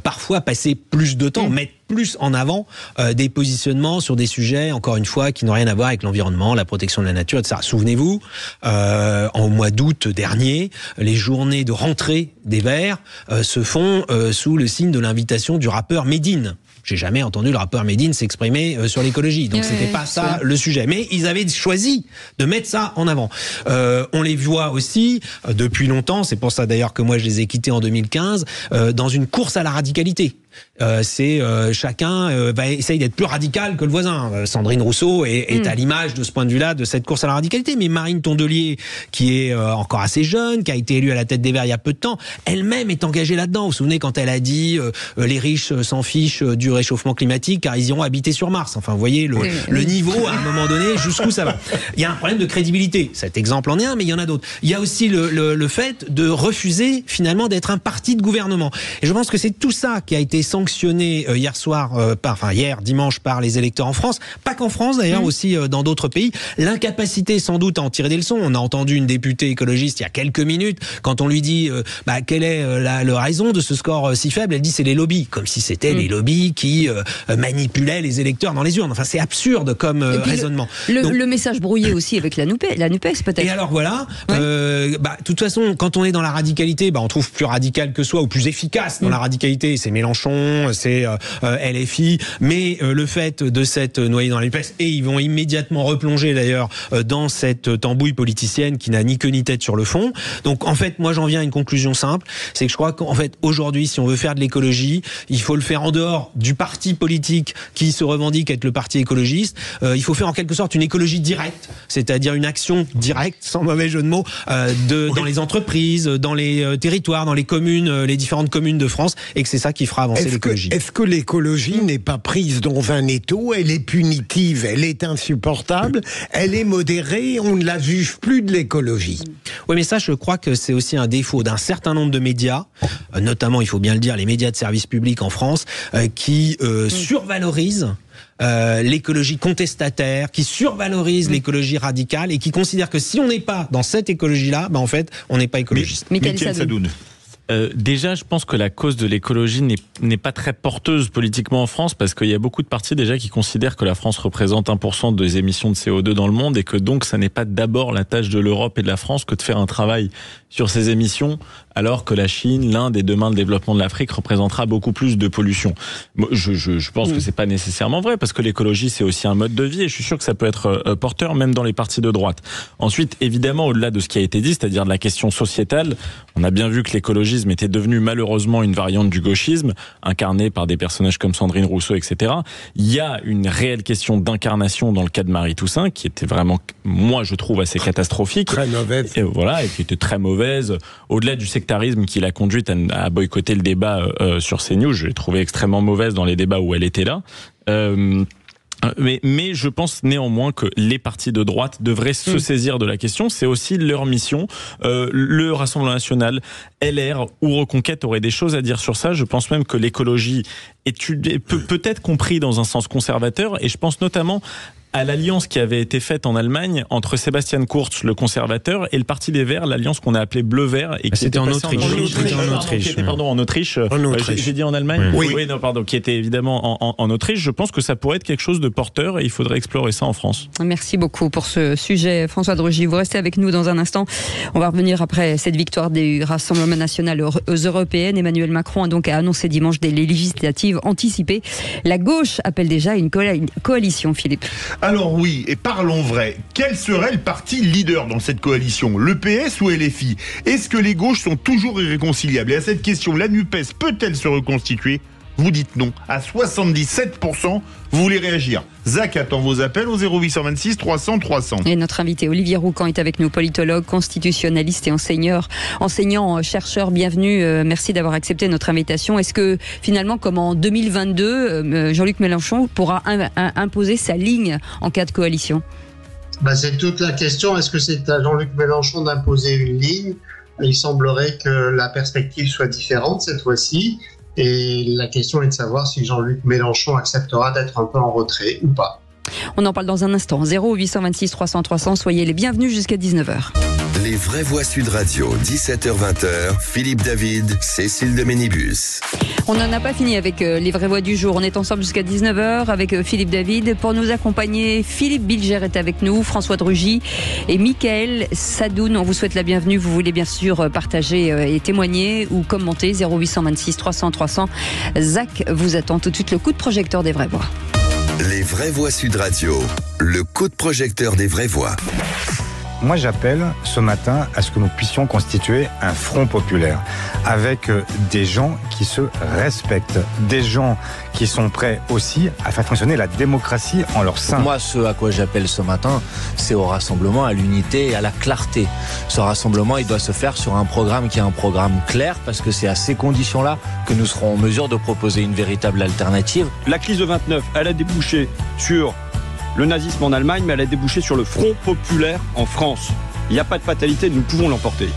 Parfois passer plus de temps, mettre plus en avant des positionnements sur des sujets, encore une fois, qui n'ont rien à voir avec l'environnement, la protection de la nature, etc. Souvenez-vous, en mois d'août dernier, les journées de rentrée des Verts se font sous le signe de l'invitation du rappeur Medine. J'ai jamais entendu le rappeur Medine s'exprimer sur l'écologie. Donc c'était pas ça le sujet. Mais ils avaient choisi de mettre ça en avant. On les voit aussi depuis longtemps, c'est pour ça d'ailleurs que moi je les ai quittés en 2015, dans une course à la radicalité. Chacun essaye d'être plus radical que le voisin. Sandrine Rousseau est à l'image de ce point de vue-là de cette course à la radicalité. Mais Marine Tondelier, qui est encore assez jeune, qui a été élue à la tête des Verts il y a peu de temps, elle-même est engagée là-dedans. Vous vous souvenez quand elle a dit les riches s'en fichent du réchauffement climatique car ils iront habiter sur Mars. Enfin, vous voyez le niveau à un moment donné jusqu'où ça va. Il y a un problème de crédibilité. Cet exemple en est un, mais il y en a d'autres. Il y a aussi le fait de refuser finalement d'être un parti de gouvernement. Et je pense que c'est tout ça qui a été sanctionné hier dimanche par les électeurs en France, pas qu'en France d'ailleurs, aussi dans d'autres pays. L'incapacité sans doute à en tirer des leçons. On a entendu une députée écologiste il y a quelques minutes, quand on lui dit quelle est la raison de ce score si faible, elle dit c'est les lobbies, comme si c'était les lobbies qui manipulaient les électeurs dans les urnes. Enfin c'est absurde comme raisonnement. Le message brouillé aussi avec la NUPES peut-être. Et alors voilà, de toute façon quand on est dans la radicalité, on trouve plus radical que soi ou plus efficace dans la radicalité, c'est Mélenchon, c'est LFI, mais le fait de s'être noyé dans la NUPES, et ils vont immédiatement replonger d'ailleurs dans cette tambouille politicienne qui n'a ni queue ni tête sur le fond. Donc en fait, moi j'en viens à une conclusion simple, c'est que je crois qu'en fait aujourd'hui, si on veut faire de l'écologie, il faut le faire en dehors du parti politique qui se revendique être le parti écologiste. Il faut faire en quelque sorte une écologie directe, c'est-à-dire une action directe, sans mauvais jeu de mots, dans les entreprises, dans les territoires, dans les communes, les différentes communes de France, et que c'est ça qui fera avancer. penser l'écologie. Est-ce que l'écologie n'est pas prise dans un étau? Elle est punitive, elle est insupportable, elle est modérée, on ne la juge plus de l'écologie. Oui, mais ça, je crois que c'est aussi un défaut d'un certain nombre de médias, notamment, il faut bien le dire, les médias de service public en France, qui survalorisent l'écologie contestataire, qui survalorise l'écologie radicale et qui considère que si on n'est pas dans cette écologie-là, en fait, on n'est pas écologiste. Mickaël Sadoun. Déjà, je pense que la cause de l'écologie n'est pas très porteuse politiquement en France, parce qu'il y a beaucoup de partis déjà qui considèrent que la France représente 1% des émissions de CO2 dans le monde, et que donc ça n'est pas d'abord la tâche de l'Europe et de la France que de faire un travail sur ces émissions, alors que la Chine, l'Inde et demain le développement de l'Afrique représentera beaucoup plus de pollution. Je pense que c'est pas nécessairement vrai, parce que l'écologie c'est aussi un mode de vie, et je suis sûr que ça peut être porteur même dans les partis de droite. Ensuite, évidemment, au-delà de ce qui a été dit, c'est-à-dire de la question sociétale, on a bien vu que l'écologie était devenu malheureusement une variante du gauchisme, incarnée par des personnages comme Sandrine Rousseau, etc. Il y a une réelle question d'incarnation dans le cas de Marie Toussaint, qui était vraiment, moi je trouve, assez catastrophique. Très mauvaise. Et voilà, et qui était très mauvaise. Au-delà du sectarisme qui l'a conduite à boycotter le débat sur CNews, je l'ai trouvée extrêmement mauvaise dans les débats où elle était là. Mais je pense néanmoins que les partis de droite devraient se saisir de la question. C'est aussi leur mission. Le Rassemblement national, LR ou Reconquête auraient des choses à dire sur ça. Je pense même que l'écologie peut être compris dans un sens conservateur, et je pense notamment à l'alliance qui avait été faite en Allemagne entre Sebastian Kurz, le conservateur, et le Parti des Verts, l'alliance qu'on a appelée Bleu-Vert, et qui c'était en Autriche. En Autriche. J'ai dit en Allemagne. Oui, non, pardon, qui était évidemment en Autriche. Je pense que ça pourrait être quelque chose de porteur, et il faudrait explorer ça en France. Merci beaucoup pour ce sujet, François Drugy. Vous restez avec nous dans un instant. On va revenir après cette victoire du Rassemblement national aux européennes. Emmanuel Macron a donc annoncé dimanche des législatives anticipées. La gauche appelle déjà une coalition, Philippe. Alors oui, et parlons vrai, quel serait le parti leader dans cette coalition? Le PS ou LFI? Est-ce que les gauches sont toujours irréconciliables? Et à cette question, la NUPES peut-elle se reconstituer? Vous dites non. À 77%, vous voulez réagir. Zach attend vos appels au 0826 300 300. Et notre invité Olivier Roucan est avec nous, politologue, constitutionnaliste et enseignant, chercheur. Bienvenue, merci d'avoir accepté notre invitation. Est-ce que finalement, comme en 2022, Jean-Luc Mélenchon pourra imposer sa ligne en cas de coalition? C'est toute la question. Est-ce que c'est à Jean-Luc Mélenchon d'imposer une ligne? Il semblerait que la perspective soit différente cette fois-ci. Et la question est de savoir si Jean-Luc Mélenchon acceptera d'être un peu en retrait ou pas. On en parle dans un instant. 0826 300 300, soyez les bienvenus jusqu'à 19h. Les vraies voix Sud Radio, 17h-20h, Philippe David, Cécile de Ménibus. On n'en a pas fini avec les vraies voix du jour. On est ensemble jusqu'à 19h avec Philippe David. Pour nous accompagner, Philippe Bilger est avec nous, François Drugy et Mickaël Sadoun. On vous souhaite la bienvenue. Vous voulez bien sûr partager et témoigner ou commenter. 0826 300 300. Zach vous attend tout de suite. Le coup de projecteur des vraies voix. Les vraies voix Sud Radio, le coup de projecteur des vraies voix. Moi, j'appelle ce matin à ce que nous puissions constituer un front populaire avec des gens qui se respectent, des gens qui sont prêts aussi à faire fonctionner la démocratie en leur sein. Moi, ce à quoi j'appelle ce matin, c'est au rassemblement, à l'unité et à la clarté. Ce rassemblement, il doit se faire sur un programme qui est un programme clair, parce que c'est à ces conditions-là que nous serons en mesure de proposer une véritable alternative. La crise de 29, elle a débouché sur le nazisme en Allemagne, mais elle a débouché sur le Front populaire en France. Il n'y a pas de fatalité, nous pouvons l'emporter.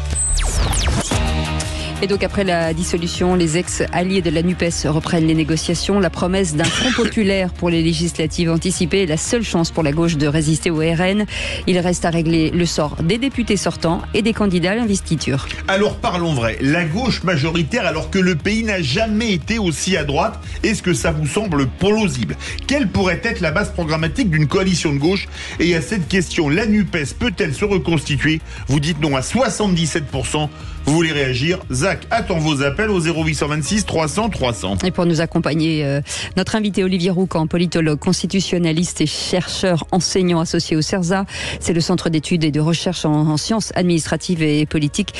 Et donc après la dissolution, les ex-alliés de la NUPES reprennent les négociations. La promesse d'un front populaire pour les législatives anticipées est la seule chance pour la gauche de résister au RN. Il reste à régler le sort des députés sortants et des candidats à l'investiture. Alors parlons vrai, la gauche majoritaire alors que le pays n'a jamais été aussi à droite, est-ce que ça vous semble plausible? Quelle pourrait être la base programmatique d'une coalition de gauche? Et à cette question, la NUPES peut-elle se reconstituer? Vous dites non à 77%. Vous voulez réagir? Zach attend vos appels au 0826 300 300. Et pour nous accompagner, notre invité Olivier Roucan, politologue, constitutionnaliste et chercheur enseignant associé au CERSA. C'est le Centre d'études et de recherche en sciences administratives et politiques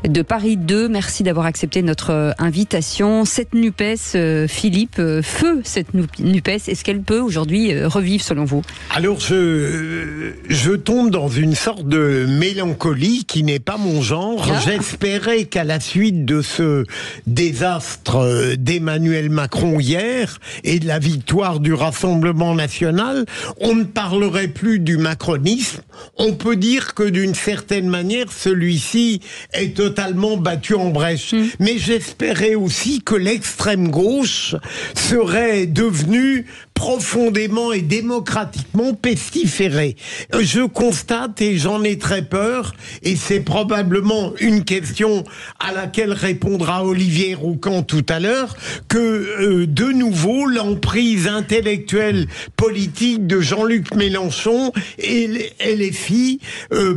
de Paris 2. Merci d'avoir accepté notre invitation. Cette NUPES, Philippe, feu cette NUPES, est-ce qu'elle peut aujourd'hui revivre selon vous? Alors je tombe dans une sorte de mélancolie qui n'est pas mon genre. J'espérais qu'à la suite de ce désastre d'Emmanuel Macron hier et de la victoire du Rassemblement national, on ne parlerait plus du macronisme. On peut dire que d'une certaine manière, celui-ci est totalement battu en brèche. Mais j'espérais aussi que l'extrême gauche serait devenue profondément et démocratiquement pestiférée. Je constate, et j'en ai très peur, et c'est probablement une question à laquelle répondra Olivier Roucan tout à l'heure, que de nouveau l'emprise intellectuelle politique de Jean-Luc Mélenchon et LFI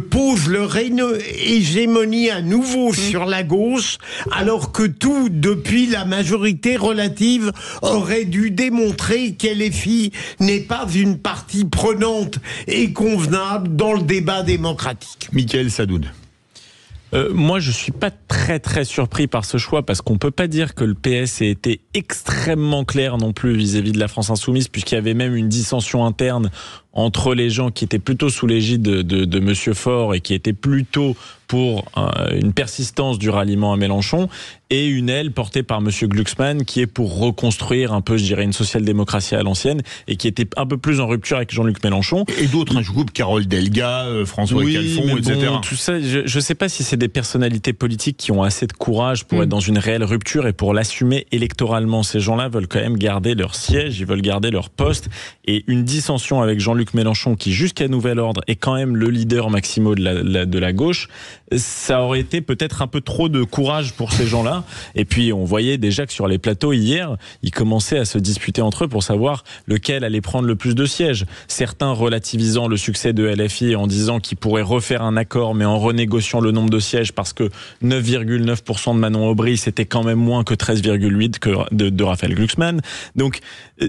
pose leur hégémonie à nouveau sur la gauche, alors que tout, depuis la majorité relative, aurait dû démontrer qu'LFI n'est pas une partie prenante et convenable dans le débat démocratique. Mickaël Sadoun. Moi, je suis pas très surpris par ce choix, parce qu'on peut pas dire que le PS ait été extrêmement clair non plus vis-à-vis de la France insoumise, puisqu'il y avait même une dissension interne entre les gens qui étaient plutôt sous l'égide de Monsieur Faure et qui étaient plutôt pour une persistance du ralliement à Mélenchon, et une aile portée par Monsieur Glucksmann qui est pour reconstruire un peu, je dirais, une social-démocratie à l'ancienne, et qui était un peu plus en rupture avec Jean-Luc Mélenchon. Et d'autres, un groupe, Carole Delga, François Calfon, etc. Bon, tout ça, je sais pas si c'est des personnalités politiques qui ont assez de courage pour être dans une réelle rupture et pour l'assumer électoralement. Ces gens-là veulent quand même garder leur siège, ils veulent garder leur poste, et une dissension avec Jean-Luc Mélenchon, qui jusqu'à nouvel ordre est quand même le leader maximo de la gauche, ça aurait été peut-être un peu trop de courage pour ces gens-là. Et puis on voyait déjà que sur les plateaux hier, ils commençaient à se disputer entre eux pour savoir lequel allait prendre le plus de sièges. Certains relativisant le succès de LFI en disant qu'ils pourraient refaire un accord, mais en renégociant le nombre de sièges, parce que 9,9% de Manon Aubry, c'était quand même moins que 13,8% de Raphaël Glucksmann. Donc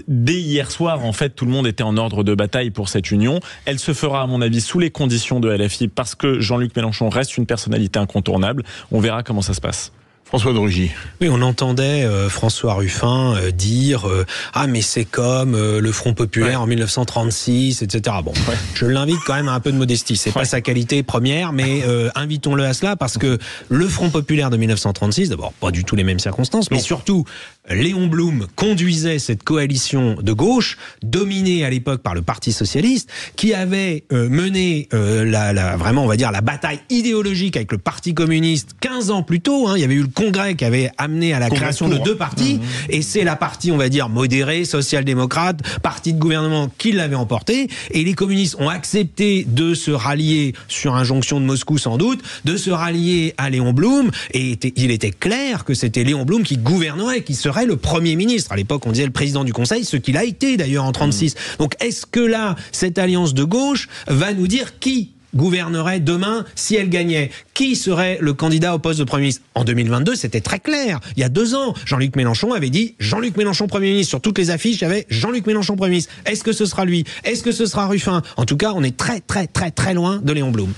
dès hier soir, en fait, tout le monde était en ordre de bataille pour cette union. Elle se fera, à mon avis, sous les conditions de LFI, parce que Jean-Luc Mélenchon reste une personnalité incontournable. On verra comment ça se passe. François de Rugy. Oui, on entendait François Ruffin dire ah mais c'est comme le Front populaire en 1936, etc. Bon, je l'invite quand même à un peu de modestie. C'est pas sa qualité première, mais invitons-le à cela, parce que le Front populaire de 1936, d'abord pas du tout les mêmes circonstances, mais surtout Léon Blum conduisait cette coalition de gauche, dominée à l'époque par le Parti socialiste, qui avait mené vraiment, on va dire, la bataille idéologique avec le Parti communiste 15 ans plus tôt. Il y avait eu le Congrès qui avait amené à la création de deux partis, et c'est la partie, on va dire, modérée, social-démocrate, parti de gouvernement, qui l'avait emporté, et les communistes ont accepté de se rallier, sur injonction de Moscou sans doute, de se rallier à Léon Blum, et il était clair que c'était Léon Blum qui gouvernerait, qui serait le Premier ministre. À l'époque, on disait le président du Conseil, ce qu'il a été d'ailleurs en 36. Donc est-ce que là, cette alliance de gauche va nous dire qui gouvernerait demain si elle gagnait? Qui serait le candidat au poste de Premier ministre? En 2022, c'était très clair. Il y a 2 ans, Jean-Luc Mélenchon avait dit Jean-Luc Mélenchon Premier ministre. Sur toutes les affiches, il y avait Jean-Luc Mélenchon Premier ministre. Est-ce que ce sera lui? Est-ce que ce sera Ruffin? En tout cas, on est très loin de Léon Blum.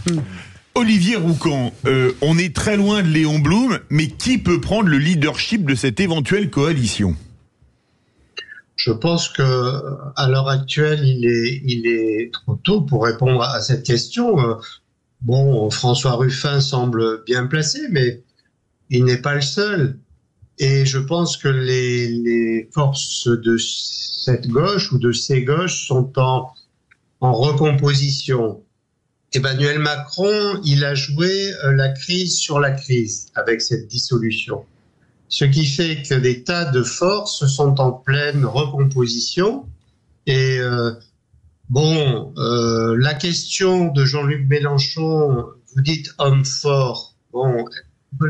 Olivier Roucan, on est très loin de Léon Blum, mais qui peut prendre le leadership de cette éventuelle coalition? Je pense que à l'heure actuelle, il est trop tôt pour répondre à cette question. Bon, François Ruffin semble bien placé, mais il n'est pas le seul. Et je pense que les forces de cette gauche ou de ces gauches sont en recomposition. Emmanuel Macron, il a joué la crise sur la crise avec cette dissolution. Ce qui fait que des tas de forces sont en pleine recomposition. Et la question de Jean-Luc Mélenchon, vous dites homme fort. Bon,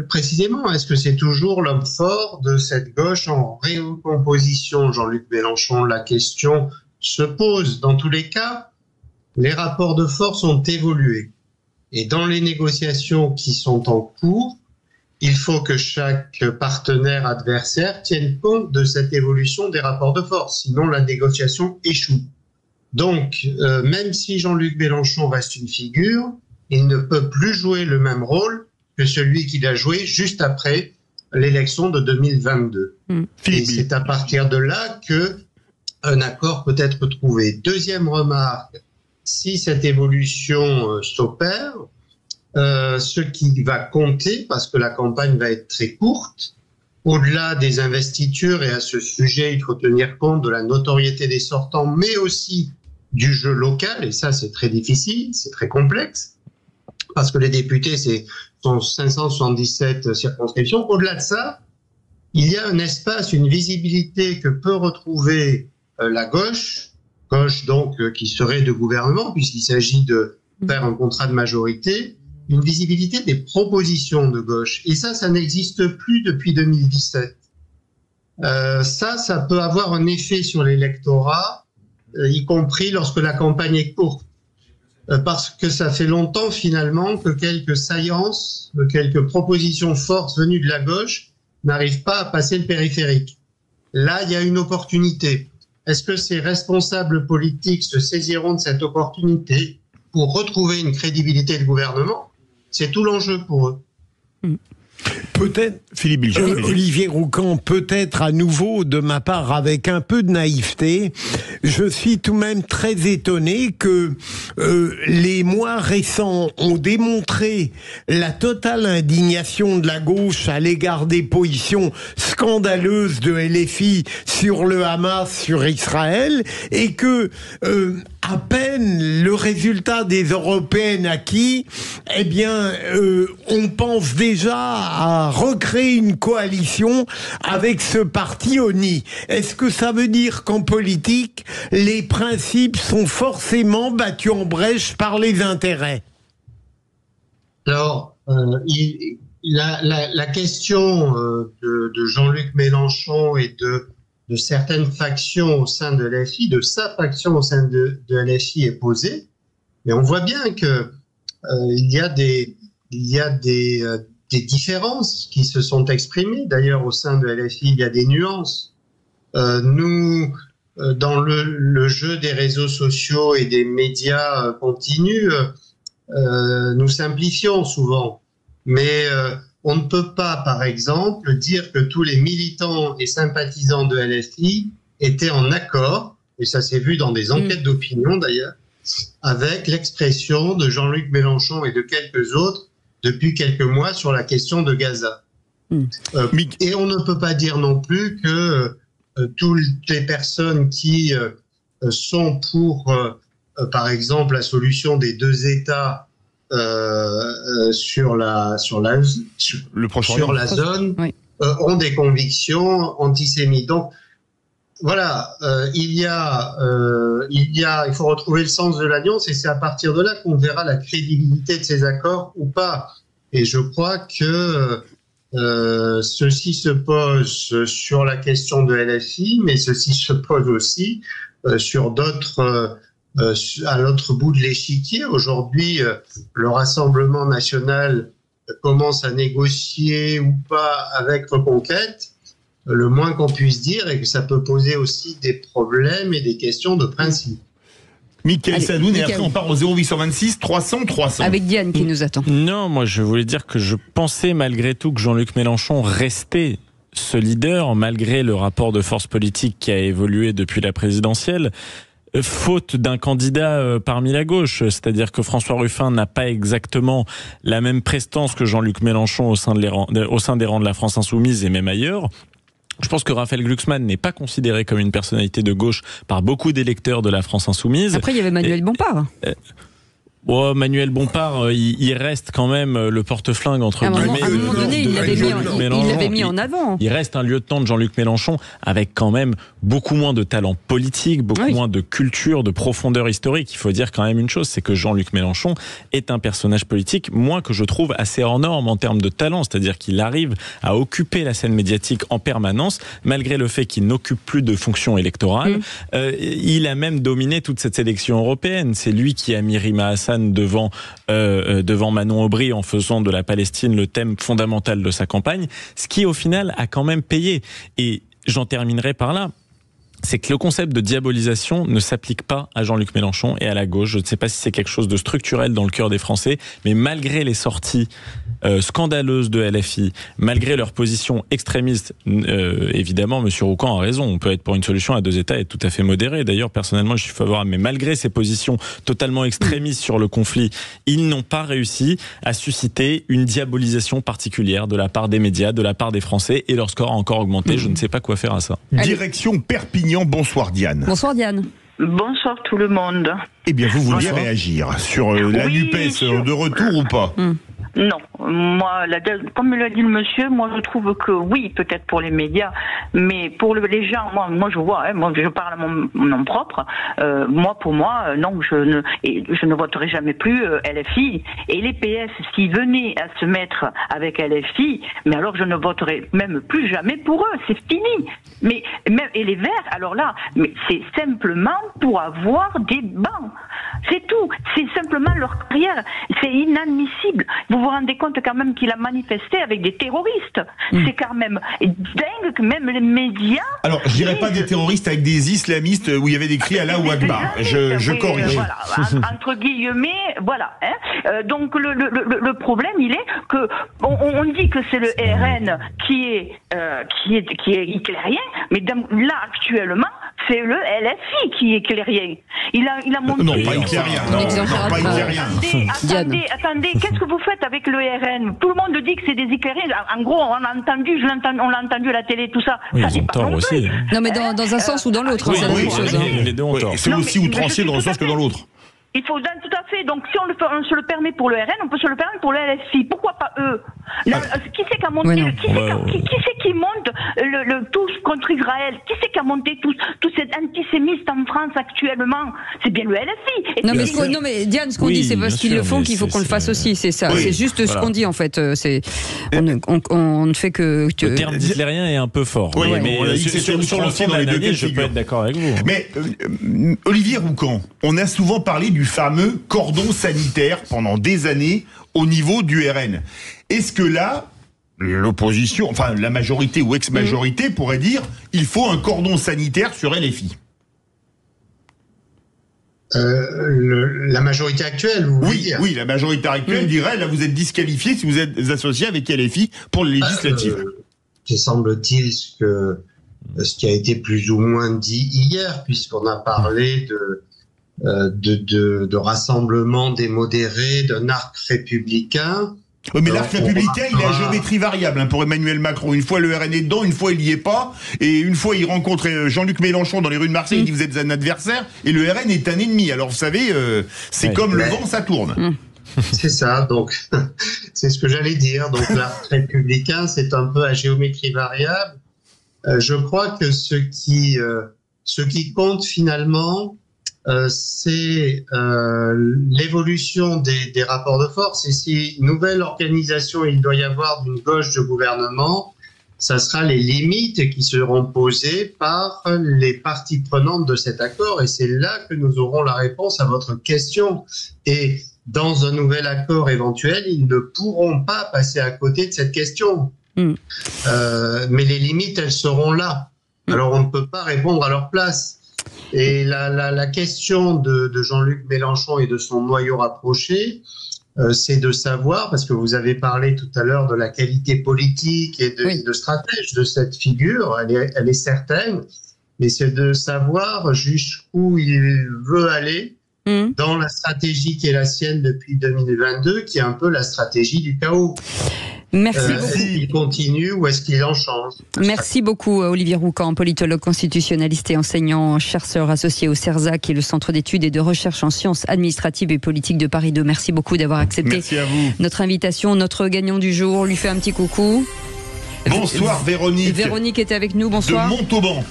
précisément, est-ce que c'est toujours l'homme fort de cette gauche en recomposition, Jean-Luc Mélenchon? La question se pose. Dans tous les cas, les rapports de force ont évolué. Et dans les négociations qui sont en cours, il faut que chaque partenaire adversaire tienne compte de cette évolution des rapports de force, sinon la négociation échoue. Donc, même si Jean-Luc Mélenchon reste une figure, il ne peut plus jouer le même rôle que celui qu'il a joué juste après l'élection de 2022. Et c'est à partir de là qu'un accord peut être trouvé. Deuxième remarque, si cette évolution s'opère, ce qui va compter, parce que la campagne va être très courte, au-delà des investitures, et à ce sujet, il faut tenir compte de la notoriété des sortants, mais aussi du jeu local, et ça c'est très difficile, c'est très complexe, parce que les députés sont 577 circonscriptions. Au-delà de ça, il y a un espace, une visibilité que peut retrouver la gauche donc qui serait de gouvernement, puisqu'il s'agit de faire un contrat de majorité, une visibilité des propositions de gauche. Et ça n'existe plus depuis 2017. Ça peut avoir un effet sur l'électorat, y compris lorsque la campagne est courte. Parce que ça fait longtemps finalement que quelques saillances, quelques propositions fortes venues de la gauche n'arrivent pas à passer le périphérique. Là, il y a une opportunité. Est-ce que ces responsables politiques se saisiront de cette opportunité pour retrouver une crédibilité de gouvernement? C'est tout l'enjeu pour eux. Peut-être, Philippe Bilger, Olivier Roucan, peut-être à nouveau de ma part avec un peu de naïveté, je suis tout de même très étonné que les mois récents ont démontré la totale indignation de la gauche à l'égard des positions scandaleuses de LFI sur le Hamas, sur Israël, et que à peine le résultat des européennes acquis, eh bien, on pense déjà à recréer une coalition avec ce parti ONI. Est-ce que ça veut dire qu'en politique, les principes sont forcément battus en brèche par les intérêts? Alors, la question de Jean-Luc Mélenchon et de certaines factions au sein de LFI, de sa faction au sein de LFI est posée, mais on voit bien que il y a des différences qui se sont exprimées. D'ailleurs, au sein de LFI, il y a des nuances. Nous, dans le jeu des réseaux sociaux et des médias continus, nous simplifions souvent. Mais on ne peut pas, par exemple, dire que tous les militants et sympathisants de LFI étaient en accord, et ça s'est vu dans des enquêtes d'opinion d'ailleurs, avec l'expression de Jean-Luc Mélenchon et de quelques autres depuis quelques mois sur la question de Gaza. Et on ne peut pas dire non plus que toutes les personnes qui sont pour, par exemple, la solution des deux États sur la zone, oui, ont des convictions antisémites. Donc voilà, il faut retrouver le sens de l'alliance, et c'est à partir de là qu'on verra la crédibilité de ces accords ou pas. Et je crois que ceci se pose sur la question de LFI, mais ceci se pose aussi sur d'autres, à l'autre bout de l'échiquier. Aujourd'hui, le Rassemblement national commence à négocier ou pas avec Reconquête. Le moins qu'on puisse dire est que ça peut poser aussi des problèmes et des questions de principe. Mickaël Sadoun, et après on part au 0826 300 300. Avec Diane qui nous attend. Non, moi je voulais dire que je pensais malgré tout que Jean-Luc Mélenchon restait ce leader, malgré le rapport de force politique qui a évolué depuis la présidentielle, faute d'un candidat parmi la gauche. C'est-à-dire que François Ruffin n'a pas exactement la même prestance que Jean-Luc Mélenchon au sein des rangs de la France Insoumise et même ailleurs. Je pense que Raphaël Glucksmann n'est pas considéré comme une personnalité de gauche par beaucoup d'électeurs de la France Insoumise. Après, il y avait Manuel Bompard. Manuel Bompard, il reste quand même le porte-flingue entre guillemets. À un moment donné, il l'avait mis en avant. Il reste un lieutenant de Jean-Luc Mélenchon avec quand même beaucoup moins de talent politique, beaucoup moins de culture, de profondeur historique. Il faut dire quand même une chose, c'est que Jean-Luc Mélenchon est un personnage politique, moi que je trouve assez hors norme en termes de talent. C'est-à-dire qu'il arrive à occuper la scène médiatique en permanence, malgré le fait qu'il n'occupe plus de fonction électorale. Il a même dominé toute cette sélection européenne. C'est lui qui a mis Rima Hassan devant Manon Aubry en faisant de la Palestine le thème fondamental de sa campagne, ce qui au final a quand même payé. Et j'en terminerai par là. c'est que le concept de diabolisation ne s'applique pas à Jean-Luc Mélenchon et à la gauche. Je ne sais pas si c'est quelque chose de structurel dans le cœur des Français, mais malgré les sorties scandaleuses de LFI, malgré leur position extrémiste, évidemment, M. Roucan a raison, on peut être pour une solution à 2 États et être tout à fait modéré. D'ailleurs, personnellement, je suis favorable, mais malgré ces positions totalement extrémistes sur le conflit, ils n'ont pas réussi à susciter une diabolisation particulière de la part des médias, de la part des Français, et leur score a encore augmenté. Je ne sais pas quoi faire à ça. Direction Perpignan. Bonsoir Diane. Bonsoir Diane. Bonsoir tout le monde. Eh bien, vous vouliez réagir sur la NUPES de retour ou pas? Non, moi, comme l'a dit le monsieur, moi je trouve que oui, peut-être pour les médias, mais pour les gens, moi je vois, moi je parle à mon nom propre, pour moi, non, je ne voterai jamais plus LFI. Et les PS, s'ils venaient à se mettre avec LFI, mais alors je ne voterai même plus jamais pour eux, c'est fini. Mais même, et les Verts, alors là, mais c'est simplement pour avoir des bancs. C'est tout. C'est simplement leur carrière. C'est inadmissible. Vous vous rendez compte quand même qu'il a manifesté avec des terroristes. C'est quand même dingue que même les médias... Alors, je dirais pas des terroristes avec des islamistes où il y avait des cris Allah ou Akbar. Je corrige. Voilà, entre guillemets, voilà. Donc le problème, il est que on dit que c'est le RN qui est éclairien, mais là actuellement, c'est le LFI qui est éclairien. Il a monté... Non, pas éclairien. Non, pas éclairien. Attendez, qu'est-ce que vous faites avec le RN? Tout le monde dit que c'est des éclairiens. En gros, on l'a entendu à la télé, tout ça. Oui, ils ont tort aussi. Non, mais dans un sens ou dans l'autre, c'est la même chose. Les deux ont tort. C'est aussi outrancier dans un sens que dans l'autre. Il faut tout à fait. Donc si on se le permet pour le RN, on peut se le permettre pour le LFI. Pourquoi pas eux? Qui c'est qui a monté qui c'est qui monte le tout contre Israël? Qui c'est qui a monté tout cet antisémite en France actuellement? C'est bien le LFI. Non mais Diane, ce qu'on dit, c'est parce qu'ils le font qu'il faut qu'on le fasse aussi. C'est ça. Oui, c'est juste ce qu'on dit en fait. On ne fait que. Le terme d'hitlérien est un peu fort. Oui, mais sur le fond de l'analyse, je peux être d'accord avec vous. Mais Olivier Roucan, on a souvent parlé du fameux cordon sanitaire pendant des années au niveau du RN. Est-ce que là, l'opposition, enfin la majorité ou ex-majorité pourrait dire il faut un cordon sanitaire sur LFI? La majorité actuelle, vous voulez dire? Oui, la majorité actuelle dirait là vous êtes disqualifié si vous êtes associé avec LFI pour les législatives. Semble-t-il ce qui a été plus ou moins dit hier, puisqu'on a parlé de rassemblement des modérés, d'un arc républicain. Oui, mais l'arc républicain, il est à géométrie variable pour Emmanuel Macron. Une fois le RN est dedans, une fois il n'y est pas. Et une fois il rencontre Jean-Luc Mélenchon dans les rues de Marseille, il dit vous êtes un adversaire. Et le RN est un ennemi. Alors vous savez, c'est comme le vent, ça tourne. C'est ça, donc c'est ce que j'allais dire. Donc l'arc républicain, c'est un peu à géométrie variable. Je crois que ce qui compte finalement, c'est l'évolution des rapports de force. Et si nouvelle organisation il doit y avoir d'une gauche de gouvernement, ça sera les limites qui seront posées par les parties prenantes de cet accord. Et c'est là que nous aurons la réponse à votre question. Et dans un nouvel accord éventuel, ils ne pourront pas passer à côté de cette question. Mais les limites, elles seront là. Alors on ne peut pas répondre à leur place. Et la question de Jean-Luc Mélenchon et de son noyau rapproché, c'est de savoir, parce que vous avez parlé tout à l'heure de la qualité politique et de stratège de cette figure, elle est certaine, mais c'est de savoir jusqu'où il veut aller dans la stratégie qui est la sienne depuis 2022, qui est un peu la stratégie du chaos. Merci beaucoup. Est-ce qu'il continue ou est-ce qu'il en change? Merci beaucoup Olivier Roucan, politologue constitutionnaliste et enseignant-chercheur associé au CERSA, qui est le Centre d'études et de recherche en sciences administratives et politiques de Paris 2. Merci beaucoup d'avoir accepté notre invitation. Notre gagnant du jour, on lui fait un petit coucou. Bonsoir Véronique. Véronique était avec nous, bonsoir. De Montauban.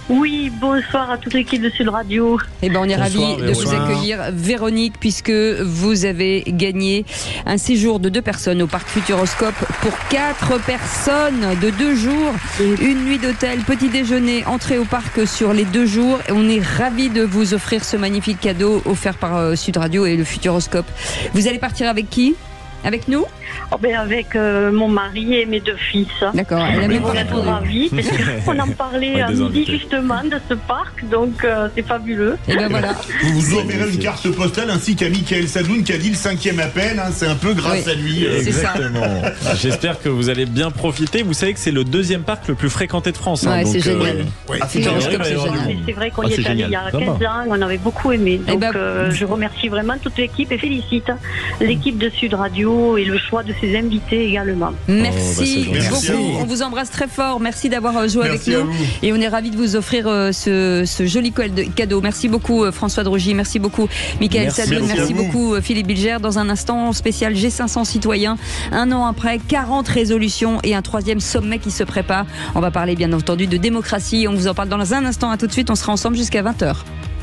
Oui, bonsoir à toute l'équipe de Sud Radio. Eh ben, on est ravis de vous accueillir, Véronique, puisque vous avez gagné un séjour de 2 personnes au Parc Futuroscope pour 4 personnes de 2 jours. Une nuit d'hôtel, petit déjeuner, entrée au parc sur les 2 jours. On est ravis de vous offrir ce magnifique cadeau offert par Sud Radio et le Futuroscope. Vous allez partir avec qui ? Avec nous? Avec mon mari et mes 2 fils. D'accord, elle a même pas répondu. Ravis, parce qu'on en parlait à midi justement de ce parc, donc c'est fabuleux. Et ben voilà. Vous enverrez une carte postale ainsi qu'à Michael Sadoun qui a dit le 5e appel, hein, c'est un peu grâce à lui. Exactement. J'espère que vous allez bien profiter. Vous savez que c'est le 2e parc le plus fréquenté de France. Ouais, c'est génial. C'est vrai qu'on y est allé il y a 15 ans, on avait beaucoup aimé. Donc je remercie vraiment toute l'équipe et félicite l'équipe de Sud Radio et le choix de ses invités également. Merci beaucoup. On vous embrasse très fort. Merci d'avoir joué avec nous. Et on est ravis de vous offrir ce joli cadeau. Merci beaucoup François Drogy. Merci beaucoup Michael Sadoun. Merci beaucoup Philippe Bilger. Dans un instant, spécial G500 citoyens. 1 an après, 40 résolutions et un 3e sommet qui se prépare. On va parler bien entendu de démocratie. On vous en parle dans un instant. À tout de suite. On sera ensemble jusqu'à 20h.